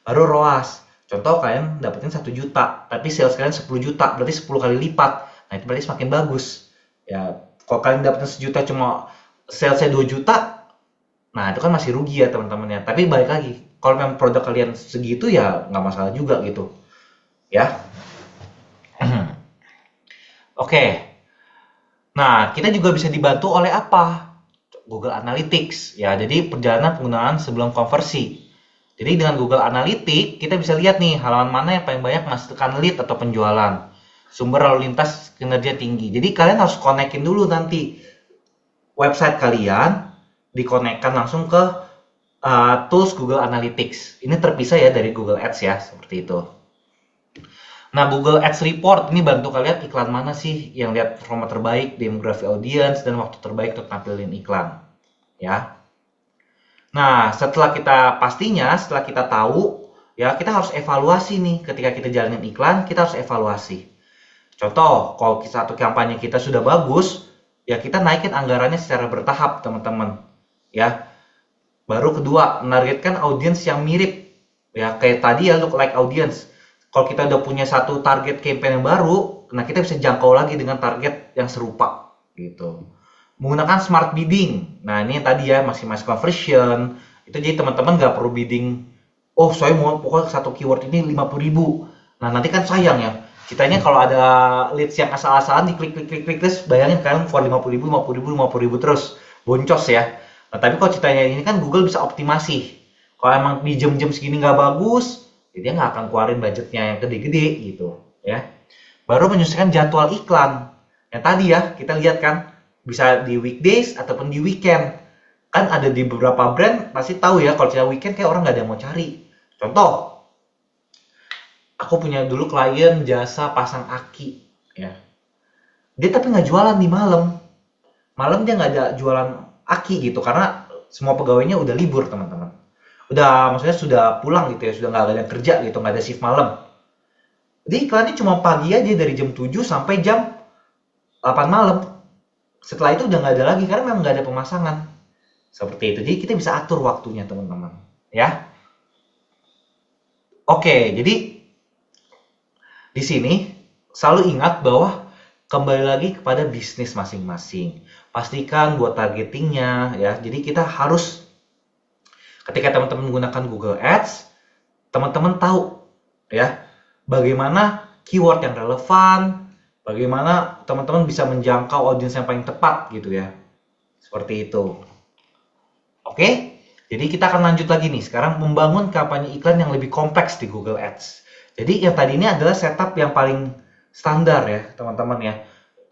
Baru ROAS. Contoh kalian dapetin 1 juta, tapi sales kalian 10 juta, berarti 10 kali lipat. Nah, itu berarti semakin bagus. Ya, kalau kalian dapetin 1 juta cuma salesnya 2 juta, nah itu kan masih rugi ya teman-teman ya. Tapi balik lagi, kalau memang produk kalian segitu ya nggak masalah juga gitu. Ya. Oke. Nah, kita juga bisa dibantu oleh apa? Google Analytics. Ya, jadi perjalanan penggunaan sebelum konversi. Jadi dengan Google Analytics, kita bisa lihat nih halaman mana yang paling banyak menghasilkan lead atau penjualan. Sumber lalu lintas kinerja tinggi. Jadi kalian harus konekin dulu nanti website kalian, dikonekkan langsung ke tools Google Analytics. Ini terpisah ya dari Google Ads ya, seperti itu. Nah, Google Ads Report ini bantu kalian iklan mana sih yang lihat performa terbaik, demografi audience, dan waktu terbaik untuk nampilin iklan. Ya. Nah, setelah kita tahu, ya kita harus evaluasi nih. Ketika kita jalanin iklan, kita harus evaluasi. Contoh, kalau satu kampanye kita sudah bagus, ya kita naikin anggarannya secara bertahap, teman-teman. Ya. Baru kedua, menargetkan audience yang mirip. Ya, kayak tadi ya, lookalike audience. Kalau kita udah punya satu target campaign yang baru, nah kita bisa jangkau lagi dengan target yang serupa gitu. Menggunakan smart bidding. Nah, ini yang tadi ya, maximize conversion. Itu jadi teman-teman nggak perlu bidding, oh saya mau pokoknya satu keyword ini 50.000. Nah, nanti kan sayang ya. Ceritanya kalau ada leads yang asal-asalan diklik terus, bayangin kalian for 50.000, 50.000 terus. Boncos ya. Nah, tapi kalau ceritanya ini kan Google bisa optimasi. Kalau emang di jam-jam segini nggak bagus, dia nggak akan keluarin budgetnya yang gede-gede gitu ya. Baru menyesuaikan jadwal iklan yang tadi ya kita lihat kan, bisa di weekdays ataupun di weekend. Kan ada di beberapa brand pasti tahu ya kalau cerita weekend kayak orang nggak ada yang mau cari. Contoh, aku punya dulu klien jasa pasang aki ya, dia tapi nggak jualan di malam dia nggak ada jualan aki gitu karena semua pegawainya udah libur teman-teman. Maksudnya sudah pulang gitu ya, sudah nggak ada kerja gitu, nggak ada shift malam. Jadi iklannya cuma pagi aja dari jam 7 sampai jam 8 malam. Setelah itu udah nggak ada lagi karena memang nggak ada pemasangan. Seperti itu. Jadi kita bisa atur waktunya teman-teman. Ya. Oke, jadi di sini selalu ingat bahwa kembali lagi kepada bisnis masing-masing. Pastikan buat targetingnya ya. Jadi kita harus, ketika teman-teman menggunakan Google Ads, teman-teman tahu ya bagaimana keyword yang relevan, bagaimana teman-teman bisa menjangkau audiens yang paling tepat gitu ya. Seperti itu. Oke, jadi kita akan lanjut lagi nih. Sekarang membangun kampanye iklan yang lebih kompleks di Google Ads. Jadi yang tadi ini adalah setup yang paling standar ya teman-teman ya.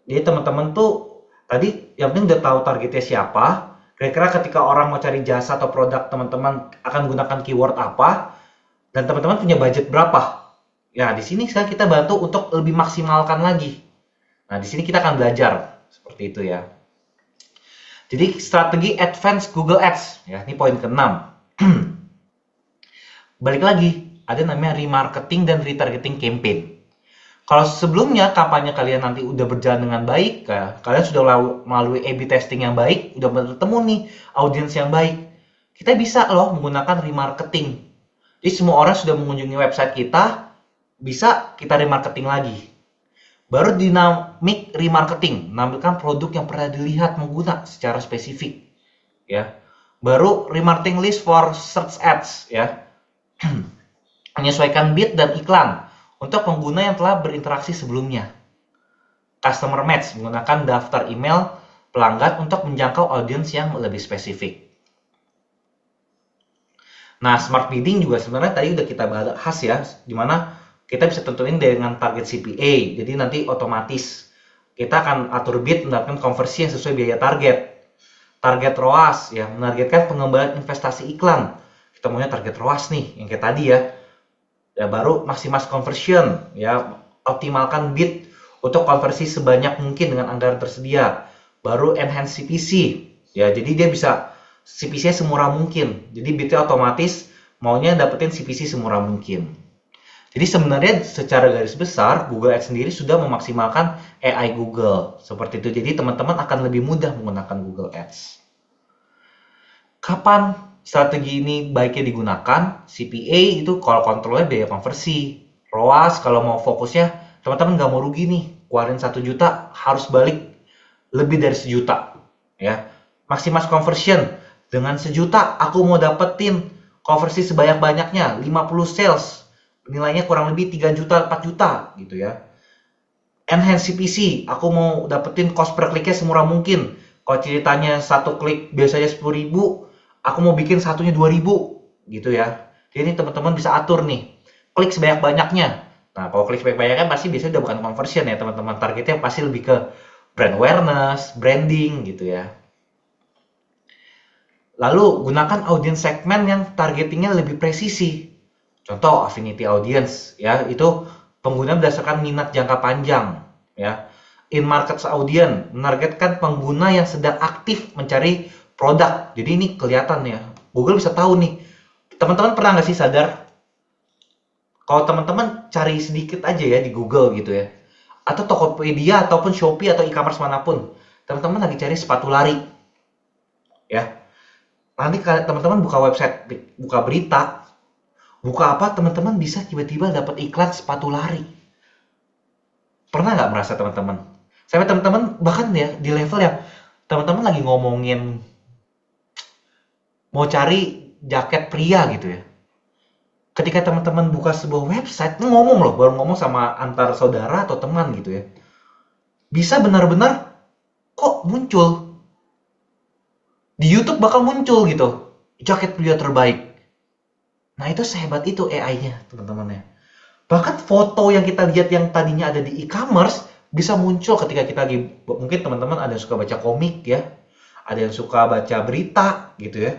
Jadi teman-teman tuh tadi yang penting udah tahu targetnya siapa. Kira-kira ketika orang mau cari jasa atau produk, teman-teman akan gunakan keyword apa, dan teman-teman punya budget berapa. Ya, di sini sekarang kita bantu untuk lebih maksimalkan lagi. Nah, di sini kita akan belajar seperti itu ya. Jadi strategi advance Google Ads, ya, ini poin ke-6. Balik lagi, ada namanya remarketing dan retargeting campaign. Kalau sebelumnya kampanye kalian nanti udah berjalan dengan baik, kalian sudah melalui A/B testing yang baik, udah bertemu nih audiens yang baik, kita bisa loh menggunakan remarketing. Jadi semua orang sudah mengunjungi website kita, bisa kita remarketing lagi. Baru dynamic remarketing, menampilkan produk yang pernah dilihat pengguna secara spesifik, ya. Baru remarketing list for search ads, ya. Menyesuaikan bid dan iklan untuk pengguna yang telah berinteraksi sebelumnya. Customer match, menggunakan daftar email pelanggan untuk menjangkau audiens yang lebih spesifik. Nah, smart bidding juga sebenarnya tadi udah kita bahas ya, dimana kita bisa tentuin dengan target CPA. Jadi nanti otomatis kita akan atur bid mendapatkan konversi yang sesuai biaya target. Target ROAS ya, menargetkan pengembalian investasi iklan. Kita maunya target ROAS nih, yang kayak tadi ya. Ya baru maximize conversion ya, optimalkan bid untuk konversi sebanyak mungkin dengan anggaran tersedia. Baru enhance CPC ya, jadi dia bisa CPC semurah mungkin. Jadi bidnya otomatis maunya dapetin CPC semurah mungkin. Jadi sebenarnya secara garis besar Google Ads sendiri sudah memaksimalkan AI Google seperti itu. Jadi teman-teman akan lebih mudah menggunakan Google Ads. Kapan strategi ini baiknya digunakan? CPA itu kalau kontrolnya biaya konversi. ROAS kalau mau fokusnya teman-teman nggak mau rugi nih, keluarin 1 juta harus balik lebih dari 1 juta ya. Maximize conversion, dengan 1 juta aku mau dapetin konversi sebanyak-banyaknya 50 sales, nilainya kurang lebih 3 juta 4 juta gitu ya. Enhance CPC, aku mau dapetin cost per kliknya semurah mungkin. Kalau ceritanya 1 klik biasanya 10.000, aku mau bikin satunya 2.000 gitu ya. Jadi teman-teman bisa atur nih, klik sebanyak-banyaknya. Nah, kalau klik sebanyak-banyaknya pasti biasanya udah bukan conversion ya teman-teman, targetnya pasti lebih ke brand awareness, branding gitu ya. Lalu gunakan audience segmen yang targetingnya lebih presisi. Contoh affinity audience ya, itu pengguna berdasarkan minat jangka panjang ya. In market audience menargetkan pengguna yang sedang aktif mencari produk. Jadi ini kelihatan ya. Google bisa tahu nih. Teman-teman pernah nggak sih sadar kalau teman-teman cari sedikit aja ya di Google gitu ya, atau Tokopedia ataupun Shopee atau e-commerce manapun, teman-teman lagi cari sepatu lari ya. Nanti teman-teman buka website, buka berita, buka apa, teman-teman bisa tiba-tiba dapat iklan sepatu lari. Pernah nggak merasa teman-teman? Sampai teman-teman bahkan ya di level yang teman-teman lagi ngomongin mau cari jaket pria gitu ya. Ketika teman-teman buka sebuah website, ngomong loh, baru ngomong sama antar saudara atau teman gitu ya. Bisa benar-benar kok muncul di YouTube bakal muncul gitu, jaket pria terbaik. Nah itu sehebat itu AI-nya teman-teman ya. Bahkan foto yang kita lihat yang tadinya ada di e-commerce bisa muncul ketika kita lagi, mungkin teman-teman ada yang suka baca komik ya, ada yang suka baca berita gitu ya.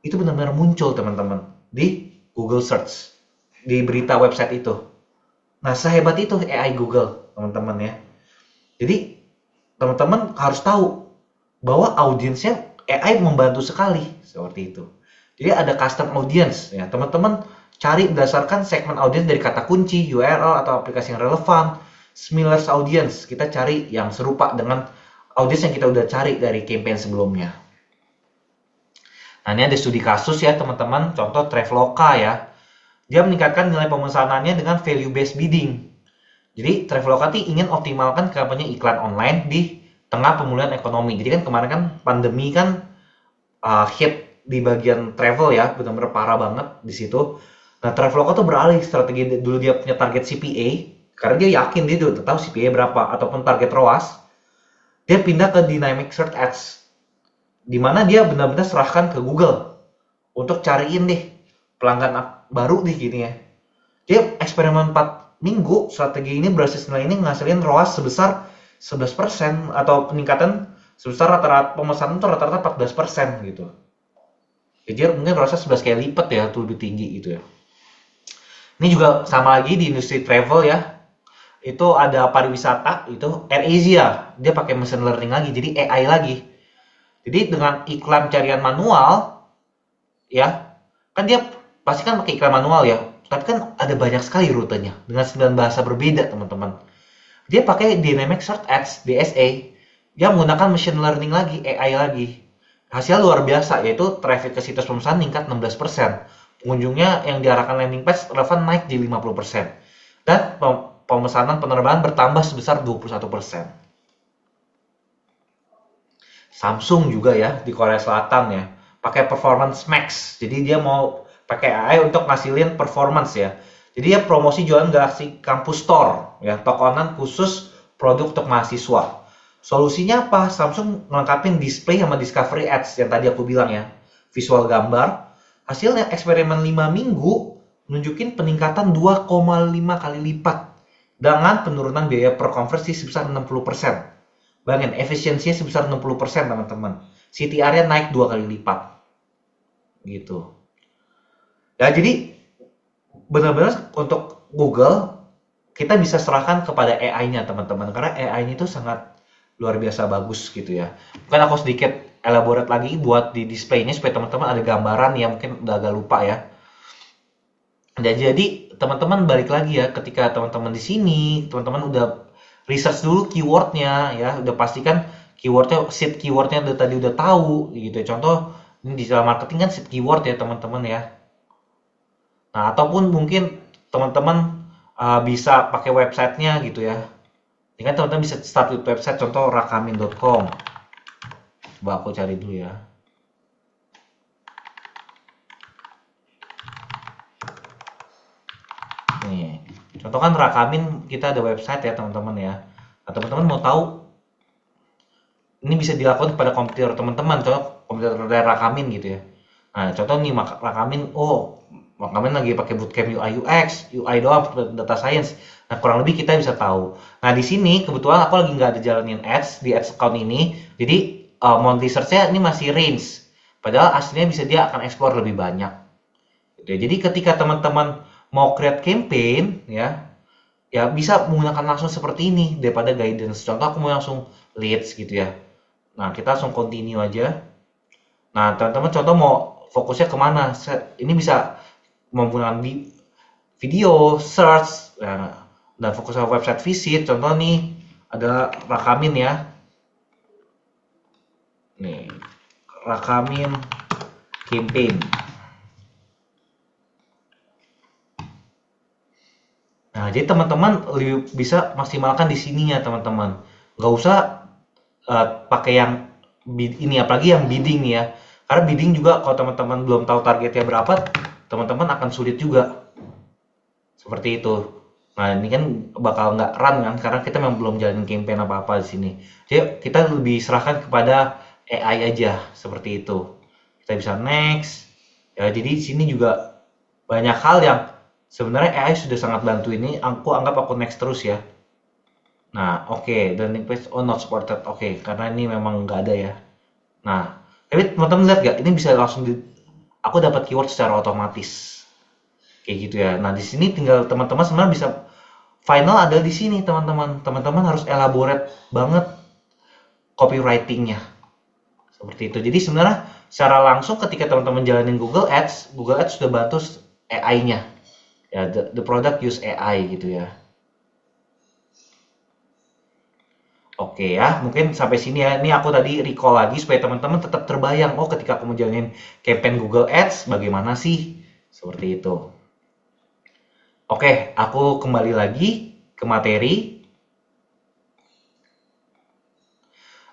Itu benar-benar muncul teman-teman di Google Search, di berita website itu. Nah sehebat itu AI Google teman-teman ya. Jadi teman-teman harus tahu bahwa audiensnya AI membantu sekali seperti itu. Jadi ada custom audience ya, teman-teman cari berdasarkan segmen audience dari kata kunci, URL atau aplikasi yang relevan. Similar audience, kita cari yang serupa dengan audience yang kita udah cari dari campaign sebelumnya. Nah ini ada studi kasus ya teman-teman, contoh Traveloka ya. Dia meningkatkan nilai pemesanannya dengan value based bidding. Jadi Traveloka ingin optimalkan kampanye iklan online di tengah pemulihan ekonomi. Jadi kan kemarin kan pandemi kan hit di bagian travel ya, benar-benar parah banget di situ. Nah, Traveloka tuh beralih strategi, dulu dia punya target CPA, karena dia yakin dia udah tahu CPA berapa, ataupun target ROAS. Dia pindah ke Dynamic Search Ads, di mana dia benar-benar serahkan ke Google untuk cariin deh pelanggan baru nih gini ya. Dia eksperimen 4 minggu, strategi ini berhasil nilai ini menghasilkan ROAS sebesar 11% atau peningkatan sebesar rata-rata pemesanan itu rata-rata 14% gitu. Jadi mungkin ROAS 11 kali lipat ya, itu lebih tinggi gitu ya. Ini juga sama lagi di industri travel ya. Itu ada pariwisata, itu AirAsia, dia pakai machine learning lagi, jadi AI lagi. Jadi dengan iklan carian manual ya, kan dia pasti kan pakai iklan manual ya, tapi kan ada banyak sekali rutenya dengan 9 bahasa berbeda teman-teman. Dia pakai Dynamic Search Ads, DSA, dia menggunakan machine learning lagi, AI lagi. Hasilnya luar biasa, yaitu traffic ke situs pemesanan meningkat 16%. Pengunjungnya yang diarahkan landing page relevan naik di 50%. Dan pemesanan penerbangan bertambah sebesar 21%. Samsung juga ya di Korea Selatan ya, pakai Performance Max. Jadi dia mau pakai AI untuk ngasilin performance ya. Jadi dia promosi jualan Galaxy Campus Store ya, toko online khusus produk untuk mahasiswa. Solusinya apa? Samsung melengkapi display sama discovery ads yang tadi aku bilang ya. Visual gambar. Hasilnya eksperimen 5 minggu nunjukin peningkatan 2,5 kali lipat dengan penurunan biaya per konversi sebesar 60%. Bayangin, efisiensinya sebesar 60% teman-teman. CTR-nya naik 2 kali lipat. Gitu. Ya, jadi benar-benar untuk Google kita bisa serahkan kepada AI-nya teman-teman, karena AI-nya itu sangat luar biasa bagus gitu ya. Mungkin aku sedikit elaborate lagi buat di display-nya supaya teman-teman ada gambaran yang mungkin udah agak lupa ya. Dan jadi teman-teman balik lagi ya, ketika teman-teman di sini, teman-teman udah research dulu keywordnya ya, udah pastikan keywordnya, seed keywordnya udah tadi udah tahu gitu ya. Contoh ini digital marketing kan seed keyword ya teman-teman ya. Nah, ataupun mungkin teman-teman bisa pakai websitenya gitu ya. Ini kan teman-teman bisa start with website, contoh rakamin.com. Coba aku cari dulu ya. Nih, contoh kan Rakamin kita ada website ya teman-teman ya. Nah, teman-teman mau tahu ini bisa dilakukan pada komputer teman-teman, contoh komputer dari Rakamin gitu ya. Nah, contoh nih Rakamin, oh Rakamin lagi pakai bootcamp UI UX, UI doang, data science. Nah, kurang lebih kita bisa tahu. Nah, di sini kebetulan aku lagi nggak ada jalanin ads di ads account ini, jadi monthly search-nya ini masih range. Padahal aslinya bisa dia akan explore lebih banyak. Gitu ya. Jadi ketika teman-teman mau create campaign ya, ya bisa menggunakan langsung seperti ini daripada guidance. Contoh aku mau langsung leads gitu ya. Nah, kita langsung continue aja. Nah, teman-teman contoh mau fokusnya kemana? Ini bisa menggunakan video, search, dan fokus ke website visit. Contoh nih, ada Rakamin ya. Nih, Rakamin campaign. Nah, jadi teman-teman bisa maksimalkan di sini ya teman-teman. Nggak usah pakai yang ini, apalagi yang bidding nih ya. Karena bidding juga kalau teman-teman belum tahu targetnya berapa, teman-teman akan sulit juga. Seperti itu. Nah, ini kan bakal nggak run kan, karena kita memang belum jalanin campaign apa-apa di sini. Jadi kita lebih serahkan kepada AI aja, seperti itu. Kita bisa next. Ya, jadi di sini juga banyak hal yang sebenarnya AI sudah sangat bantu ini. Aku anggap aku next terus ya. Nah, oke, dan link page oh not supported. Oke, karena ini memang nggak ada ya. Nah, tapi teman-teman lihat nggak? Ini bisa langsung aku dapat keyword secara otomatis. Kayak gitu ya. Nah, di sini tinggal teman-teman sebenarnya bisa final ada di sini, teman-teman. Teman-teman harus elaborate banget copywritingnya. Seperti itu. Jadi sebenarnya secara langsung ketika teman-teman jalanin Google Ads sudah bantu AI-nya. Ya, the product use AI gitu ya. Oke ya, mungkin sampai sini ya. Ini aku tadi recall lagi supaya teman-teman tetap terbayang, oh ketika aku menjalani campaign Google Ads, bagaimana sih? Seperti itu. Oke, aku kembali lagi ke materi.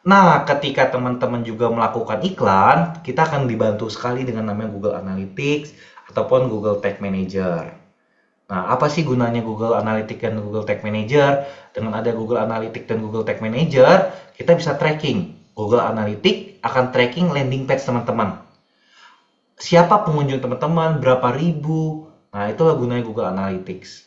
Nah, ketika teman-teman juga melakukan iklan, kita akan dibantu sekali dengan namanya Google Analytics ataupun Google Tag Manager. Nah, apa sih gunanya Google Analytics dan Google Tag Manager? Dengan ada Google Analytics dan Google Tag Manager, kita bisa tracking. Google Analytics akan tracking landing page teman-teman. Siapa pengunjung teman-teman, berapa ribu. Nah, itulah gunanya Google Analytics.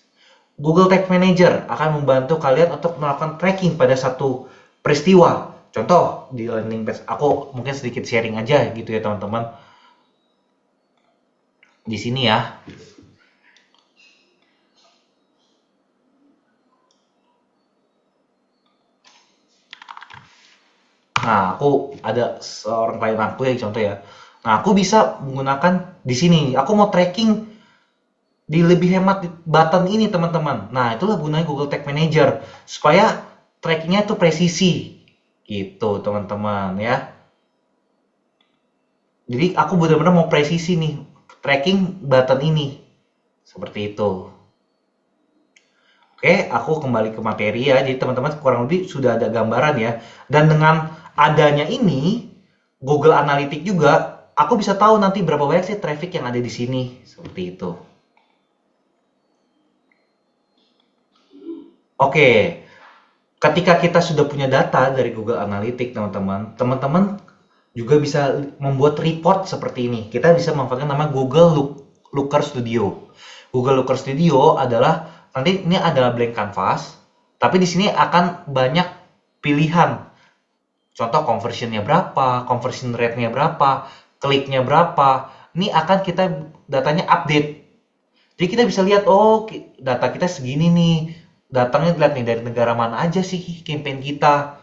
Google Tag Manager akan membantu kalian untuk melakukan tracking pada satu peristiwa. Contoh di landing page, aku mungkin sedikit sharing aja gitu ya teman-teman. Di sini ya. Nah, aku ada seorang klien aku ya contoh ya. Nah, aku bisa menggunakan di sini. Aku mau tracking di lebih hemat di button ini teman-teman. Nah, itulah gunanya Google Tag Manager supaya trackingnya itu presisi gitu teman-teman ya. Jadi aku benar-benar mau presisi nih tracking button ini seperti itu. Oke, aku kembali ke materi ya. Jadi teman-teman kurang lebih sudah ada gambaran ya. Dan dengan adanya ini, Google Analytics juga, aku bisa tahu nanti berapa banyak sih traffic yang ada di sini. Seperti itu. Oke, ketika kita sudah punya data dari Google Analytics, teman-teman juga bisa membuat report seperti ini. Kita bisa memanfaatkan nama Looker Studio. Google Looker Studio adalah nanti ini adalah blank canvas, tapi di sini akan banyak pilihan. Contoh conversionnya berapa, conversion rate-nya berapa, kliknya berapa. Ini akan kita datanya update. Jadi kita bisa lihat, oh data kita segini nih. Datangnya lihat nih dari negara mana aja sih campaign kita.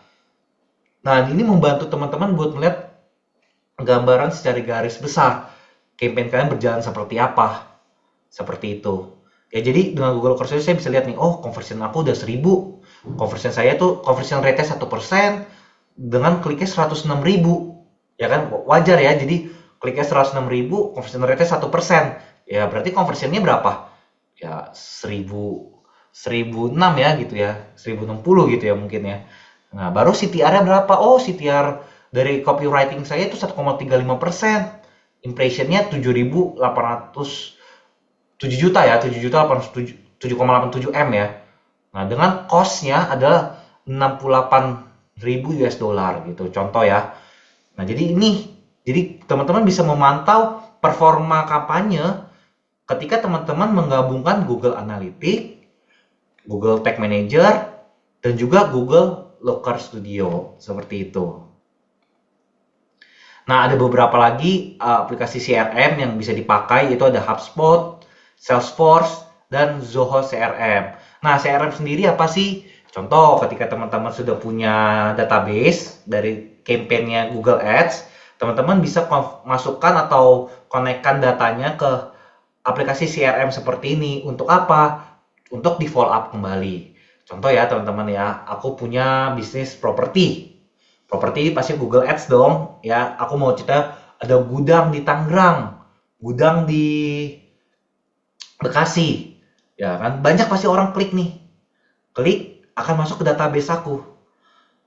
Nah, ini membantu teman-teman buat melihat gambaran secara garis besar. Campaign kalian berjalan seperti apa. Seperti itu. Ya, jadi dengan Google Cursor saya bisa lihat nih, oh conversion aku udah 1000. Conversion saya tuh, conversion rate-nya 1%. Dengan kliknya 106.000. Ya kan, wajar ya. Jadi kliknya 106.000, conversion rate-nya 1%. Ya, berarti conversionnya berapa? Ya, 1006 ya gitu ya. 1060 gitu ya mungkin ya. Nah, baru CTR-nya berapa? Oh, CTR dari copywriting saya itu 1,35%. Impression-nya 7 juta ya, 7,87 M ya. Nah, dengan cost-nya adalah 68.000 US dollar gitu. Contoh ya. Nah, jadi teman-teman bisa memantau performa kampanye ketika teman-teman menggabungkan Google Analytics, Google Tag Manager, dan juga Google Looker Studio seperti itu. Nah, ada beberapa lagi aplikasi CRM yang bisa dipakai, itu ada HubSpot, Salesforce, dan Zoho CRM. Nah, CRM sendiri apa sih? Contoh, ketika teman-teman sudah punya database dari campaign-nya Google Ads, teman-teman bisa masukkan atau connect-kan datanya ke aplikasi CRM seperti ini. Untuk apa? Untuk di follow up kembali. Contoh ya teman-teman ya, aku punya bisnis properti. Properti pasti Google Ads dong. Ya, aku mau cerita ada gudang di Tangerang, gudang di Bekasi. Ya kan, banyak pasti orang klik nih. Klik akan masuk ke database aku.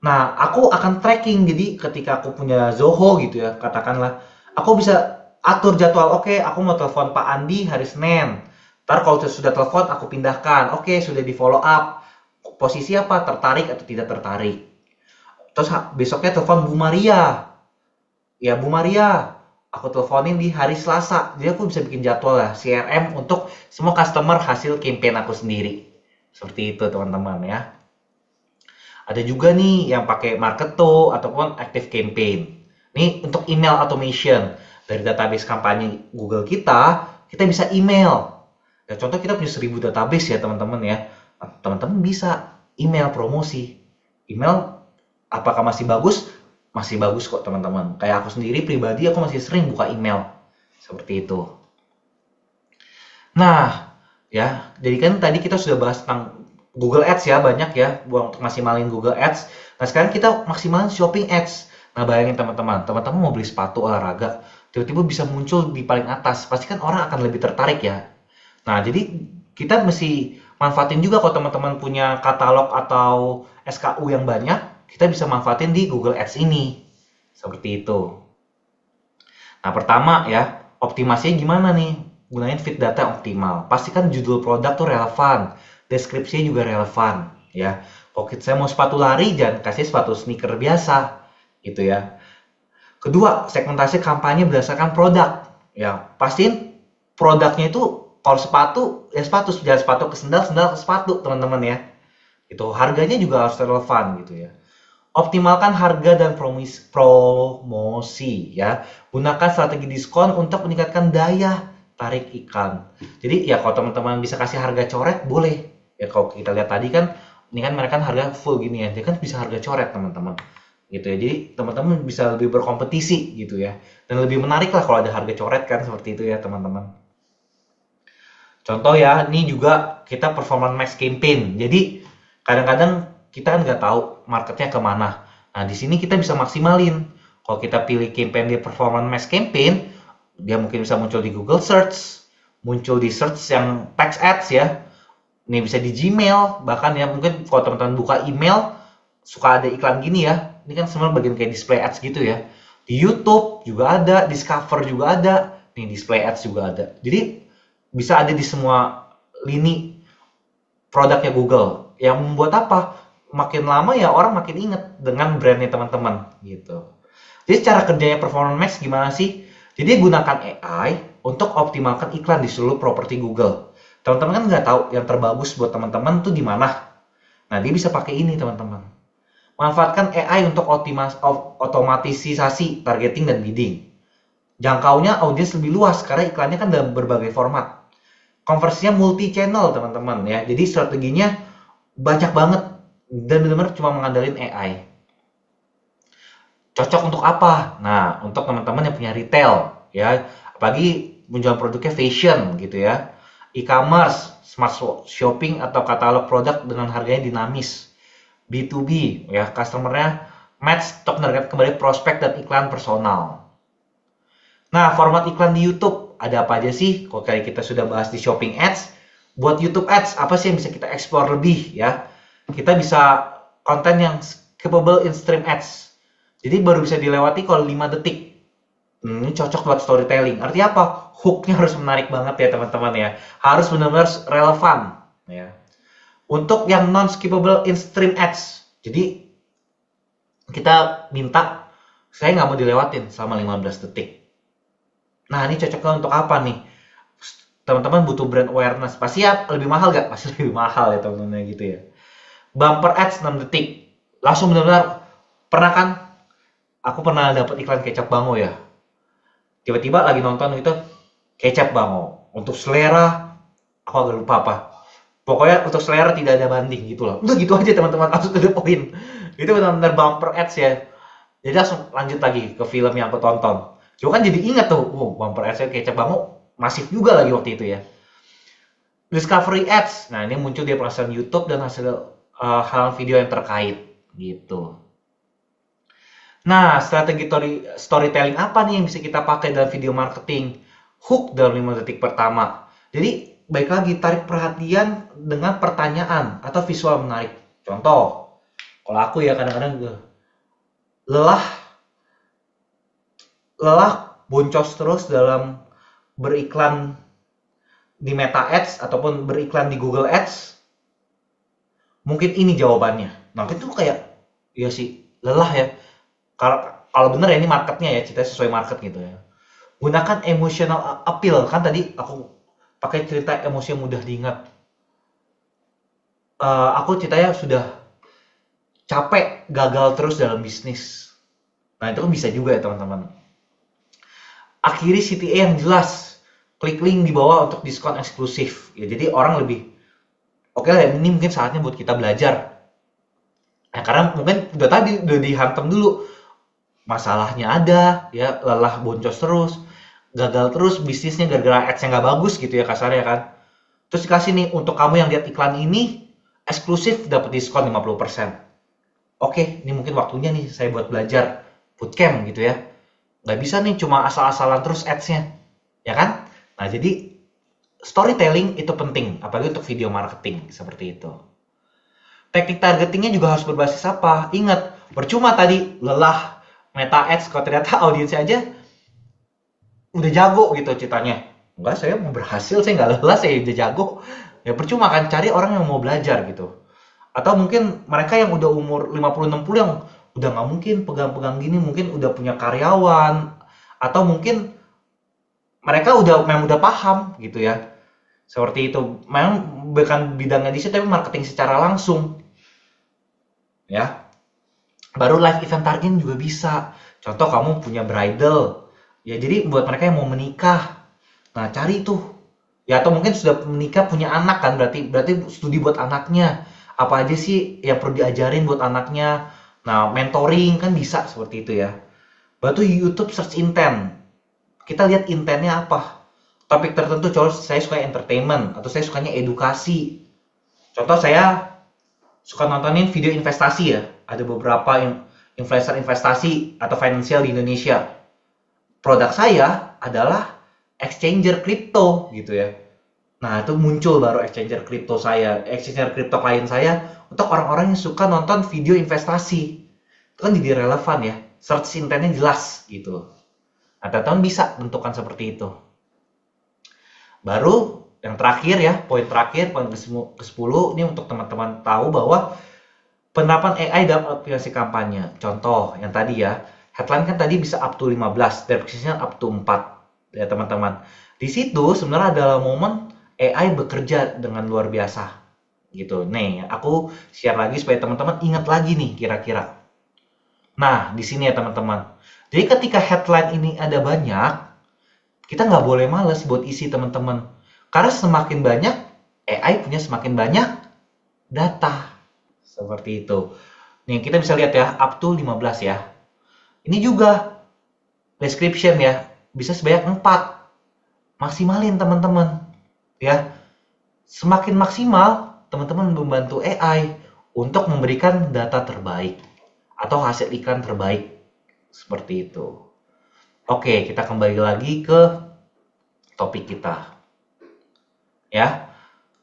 Nah, aku akan tracking. Jadi ketika aku punya Zoho gitu ya, katakanlah, aku bisa atur jadwal. Oke, aku mau telepon Pak Andi hari Senin. Ntar kalau sudah telepon, aku pindahkan. Oke, sudah di follow up. Posisi apa? Tertarik atau tidak tertarik. Terus besoknya telepon Bu Maria. Ya, Bu Maria, aku teleponin di hari Selasa. Jadi aku bisa bikin jadwal ya, CRM untuk semua customer hasil campaign aku sendiri. Seperti itu teman-teman ya. Ada juga nih yang pakai Marketo ataupun Active Campaign. Ini untuk email automation. Dari database kampanye Google kita bisa email. Ya, contoh kita punya 1000 database ya teman-teman ya. Teman-teman bisa email promosi. Email apakah masih bagus? Masih bagus kok teman-teman. Kayak aku sendiri pribadi aku masih sering buka email. Seperti itu. Nah, ya, jadi kan tadi kita sudah bahas tentang Google Ads ya, banyak ya untuk maksimalin Google Ads. Nah, sekarang kita maksimalin shopping ads. Nah, bayangin teman-teman mau beli sepatu olahraga, tiba-tiba bisa muncul di paling atas. Pasti kan orang akan lebih tertarik ya. Nah, jadi kita mesti manfaatin juga kalau teman-teman punya katalog atau SKU yang banyak, kita bisa manfaatin di Google Ads ini. Seperti itu. Nah, pertama ya, optimasinya gimana nih? Gunain feed data yang optimal. Pastikan judul produk tuh relevan, deskripsinya juga relevan, ya. Kalau saya mau sepatu lari, jangan kasih sepatu sneaker biasa, gitu ya. Kedua, segmentasi kampanye berdasarkan produk. Ya, pastiin produknya itu kalau sepatu, ya sepatu, jangan sepatu ke sendal, sendal ke sepatu, teman-teman ya. Itu harganya juga harus relevan, gitu ya. Optimalkan harga dan promosi ya. Gunakan strategi diskon untuk meningkatkan daya tarik iklan. Jadi ya kalau teman-teman bisa kasih harga coret boleh. Ya kalau kita lihat tadi kan ini kan mereka harga full gini ya. Dia kan bisa harga coret teman-teman. Gitu ya. Jadi teman-teman bisa lebih berkompetisi gitu ya. Dan lebih menarik lah kalau ada harga coret kan seperti itu ya teman-teman. Contoh ya, ini juga kita performance max campaign. Jadi kadang-kadang kita kan nggak tahu marketnya kemana. Nah, di sini kita bisa maksimalin. Kalau kita pilih campaign di performance max campaign, dia mungkin bisa muncul di Google Search, muncul di search yang text ads ya, Ini bisa di Gmail, bahkan ya mungkin kalau teman-teman buka email suka ada iklan gini ya. Ini kan sebenarnya bagian kayak display ads gitu ya. Di YouTube juga ada, Discover juga ada, nih display ads juga ada. Jadi bisa ada di semua lini produknya Google. Yang membuat apa? Makin lama ya orang makin inget dengan brandnya teman-teman gitu. Jadi cara kerjanya Performance Max gimana sih? Jadi gunakan AI untuk optimalkan iklan di seluruh properti Google. Teman-teman kan nggak tahu yang terbagus buat teman-teman tuh di mana. Nah, dia bisa pakai ini teman-teman. Manfaatkan AI untuk otomatisasi targeting dan bidding. Jangkaunya audiens lebih luas karena iklannya kan dalam berbagai format. Konversinya multi channel teman-teman ya. Jadi strateginya banyak banget dan benar-benar cuma mengandalkan AI. Cocok untuk apa? Nah, untuk teman-teman yang punya retail ya, apalagi menjual produknya fashion gitu ya. E-commerce, smart shopping atau katalog produk dengan harganya dinamis. B2B ya, customernya match untuk menarget kembali prospek dan iklan personal. Nah, format iklan di YouTube ada apa aja sih? Kalau kayak kita sudah bahas di Shopping Ads, buat YouTube Ads apa sih yang bisa kita explore lebih ya? Kita bisa konten yang capable in stream ads. Jadi baru bisa dilewati kalau 5 detik. Ini cocok buat storytelling. Artinya apa? Hooknya harus menarik banget ya teman-teman ya. Harus benar-benar relevan ya. Untuk yang non-skippable in stream ads, jadi kita minta saya nggak mau dilewatin selama 15 detik. Nah, ini cocoknya untuk apa nih? Teman-teman butuh brand awareness. Pasti ya lebih mahal nggak? Pasti lebih mahal ya teman-teman gitu ya. Bumper ads 6 detik. Langsung benar-benar, pernah kan? Aku pernah dapat iklan kecap bango ya. Tiba-tiba lagi nonton itu kecap bango. Untuk selera, aku agak lupa apa. Pokoknya untuk selera tidak ada banding gitu loh. Udah gitu aja teman-teman, langsung to the point. Itu benar-benar bumper ads ya. Jadi langsung lanjut lagi ke film yang aku tonton. Cuma kan jadi ingat tuh, bumper ads kecap bango masif juga lagi waktu itu ya. Discovery ads. Nah, ini muncul di pelaksanaan YouTube dan hasil hal video yang terkait gitu. Nah, strategi storytelling apa nih yang bisa kita pakai dalam video marketing? Hook dalam 5 detik pertama. Jadi baik lagi, tarik perhatian dengan pertanyaan atau visual menarik. Contoh, kalau aku ya kadang-kadang lelah boncos terus dalam beriklan di Meta Ads ataupun beriklan di Google Ads. Mungkin ini jawabannya. Nah, itu kayak ya sih, lelah ya. Kalau bener ya ini marketnya ya, cerita sesuai market gitu ya. Gunakan emotional appeal. Kan tadi aku pakai cerita emosi yang mudah diingat. Aku ceritanya sudah capek, gagal terus dalam bisnis. Nah, itu kan bisa juga ya teman-teman. Akhiri CTA yang jelas. Klik link di bawah untuk diskon eksklusif. Ya, jadi orang lebih, oke lah, ini mungkin saatnya buat kita belajar. Nah, karena mungkin udah dihantam dulu. Masalahnya ada, ya lelah boncos terus. Gagal terus bisnisnya gara-gara ads-nya nggak bagus gitu ya kasarnya kan. Terus dikasih nih, untuk kamu yang lihat iklan ini eksklusif dapat diskon 50%. Oke, ini mungkin waktunya nih saya buat belajar bootcamp gitu ya. Nggak bisa nih cuma asal-asalan terus ads-nya. Ya kan? Nah, jadi storytelling itu penting, apalagi untuk video marketing seperti itu. Teknik targetingnya juga harus berbasis apa? Ingat, percuma tadi lelah Meta Ads kalau ternyata audiensnya aja udah jago gitu ceritanya. Enggak, saya mau berhasil, saya nggak lelah, saya udah jago. Ya percuma kan, cari orang yang mau belajar gitu. Atau mungkin mereka yang udah umur 50-60 yang udah nggak mungkin pegang-pegang gini, mungkin udah punya karyawan. Atau mungkin mereka memang udah paham gitu ya. Seperti itu. Memang bukan bidangnya di situ, tapi marketing secara langsung. Ya. Baru live event targeting juga bisa. Contoh kamu punya bridal. Ya, jadi buat mereka yang mau menikah, nah cari tuh. Ya, atau mungkin sudah menikah punya anak kan, berarti studi buat anaknya. Apa aja sih yang perlu diajarin buat anaknya? Nah, mentoring kan bisa seperti itu ya. Baru YouTube search intent. Kita lihat intentnya apa. Topik tertentu, contoh saya suka entertainment atau saya sukanya edukasi. Contoh saya suka nontonin video investasi ya. Ada beberapa influencer investasi atau financial di Indonesia. Produk saya adalah exchanger kripto gitu ya. Nah, itu muncul baru exchanger kripto saya, exchanger kripto klien saya untuk orang-orang yang suka nonton video investasi. Itu kan jadi relevan ya, search intentnya jelas gitu. Nah, teman-teman bisa tentukan seperti itu. Baru yang terakhir ya, poin terakhir, poin ke-10, ini untuk teman-teman tahu bahwa penerapan AI dalam aplikasi kampanye. Contoh yang tadi ya, headline kan tadi bisa up to 15, description up to 4 ya teman-teman. Di situ sebenarnya adalah momen AI bekerja dengan luar biasa gitu. Nih, aku share lagi supaya teman-teman ingat lagi nih kira-kira. Nah, di sini ya teman-teman. Jadi ketika headline ini ada banyak, kita nggak boleh males buat isi teman-teman. Karena semakin banyak, AI punya semakin banyak data. Seperti itu. Nih, kita bisa lihat ya, up to 15 ya. Ini juga description ya, bisa sebanyak 4. Maksimalin teman-teman. Ya, semakin maksimal teman-teman membantu AI untuk memberikan data terbaik atau hasil iklan terbaik. Seperti itu. Oke, kita kembali lagi ke topik kita. Ya.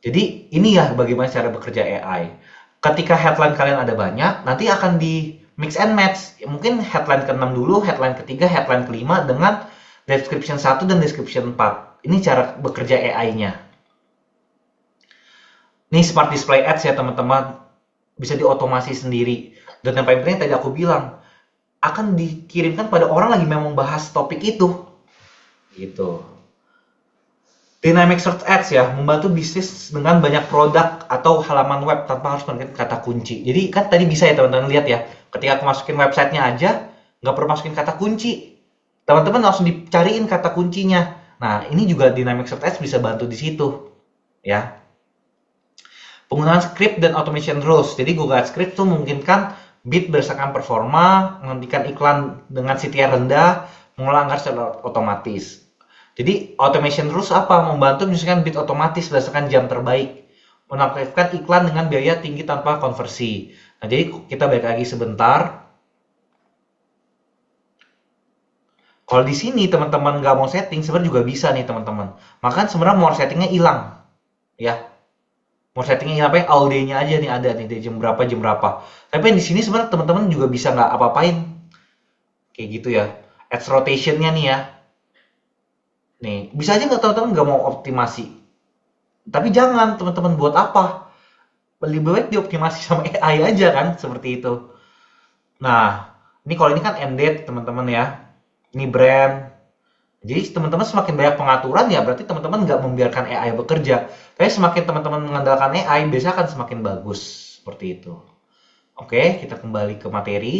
Jadi ini ya bagaimana cara bekerja AI. Ketika headline kalian ada banyak, nanti akan di mix and match. Mungkin headline ke-6 dulu, headline ke-3, headline ke-5 dengan description 1 dan description 4. Ini cara bekerja AI-nya. Ini smart display ads ya teman-teman. Bisa diotomasi sendiri. Dan yang paling penting tadi aku bilang, akan dikirimkan pada orang lagi memang bahas topik itu. Gitu. Dynamic Search Ads ya, membantu bisnis dengan banyak produk atau halaman web tanpa harus menggunakan kata kunci. Jadi kan tadi bisa ya teman-teman lihat ya, ketika aku masukin websitenya aja, nggak perlu masukin kata kunci. Teman-teman langsung dicariin kata kuncinya. Nah, ini juga Dynamic Search Ads bisa bantu di situ. Ya. Penggunaan script dan automation rules. Jadi Google Ads Script itu memungkinkan bid berdasarkan performa, menghentikan iklan dengan CTR rendah, mengolah anggaran secara otomatis. Jadi automation rules apa? Membantu menyesuaikan bid otomatis berdasarkan jam terbaik, menonaktifkan iklan dengan biaya tinggi tanpa konversi. Nah, jadi kita balik lagi sebentar. Kalau di sini teman-teman nggak mau setting, sebenarnya juga bisa nih teman-teman. Maka sebenarnya more settingnya hilang, ya. More settingnya hilang, apa yang all day-nya aja nih ada nih dari jam berapa jam berapa. Tapi yang di sini sebenarnya teman-teman juga bisa nggak apa-apain, kayak gitu ya. Ads rotation-nya nih ya. Nih, bisa aja nggak teman-teman nggak mau optimasi. Tapi jangan teman-teman buat apa? Lebih baik dioptimasi sama AI aja kan, seperti itu. Nah, ini kalau ini kan ended teman-teman ya. Ini brand. Jadi teman-teman semakin banyak pengaturan ya berarti teman-teman nggak membiarkan AI bekerja. Tapi semakin teman-teman mengandalkan AI, biasanya akan semakin bagus. Seperti itu. Oke, kita kembali ke materi.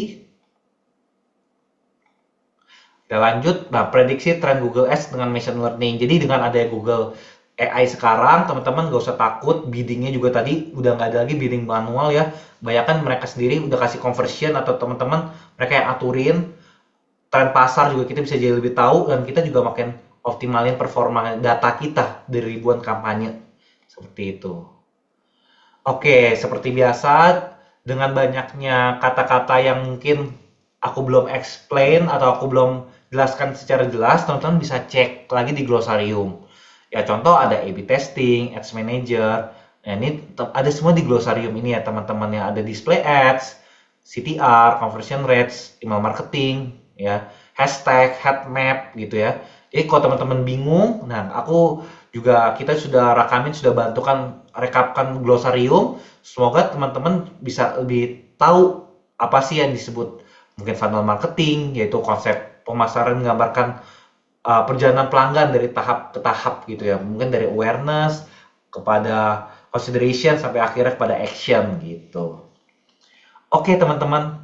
Kita lanjut, nah prediksi tren Google Ads dengan machine learning. Jadi dengan adanya Google AI sekarang, teman-teman gak usah takut, biddingnya juga tadi udah nggak ada lagi bidding manual ya. Bayangkan mereka sendiri udah kasih conversion atau teman-teman mereka yang aturin. Tren pasar juga kita bisa jadi lebih tahu dan kita juga makin optimalin performa data kita dari ribuan kampanye. Seperti itu. Oke, seperti biasa dengan banyaknya kata-kata yang mungkin aku belum explain atau aku belum jelaskan secara jelas, teman-teman bisa cek lagi di glosarium. Ya contoh ada A/B testing, Ads Manager. Nah, ini ada semua di glosarium ini ya teman-teman, yang ada display ads, CTR, conversion rates, email marketing, ya, hashtag, heat map gitu ya. Jadi kalau teman-teman bingung, nah aku juga kita sudah rekamin, sudah bantukan rekapkan glosarium. Semoga teman-teman bisa lebih tahu apa sih yang disebut mungkin funnel marketing, yaitu konsep pemasaran menggambarkan perjalanan pelanggan dari tahap ke tahap gitu ya. Mungkin dari awareness kepada consideration sampai akhirnya kepada action gitu. Oke teman-teman,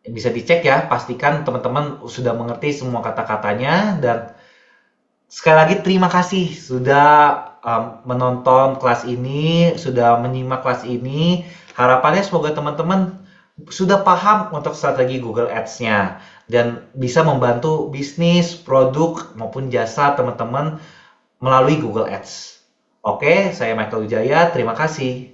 bisa dicek ya, pastikan teman-teman sudah mengerti semua kata-katanya. Dan sekali lagi terima kasih sudah menonton kelas ini, sudah menyimak kelas ini. Harapannya semoga teman-teman sudah paham untuk strategi Google Ads-nya dan bisa membantu bisnis, produk maupun jasa teman-teman melalui Google Ads. Oke, saya Michael Wijaya, terima kasih.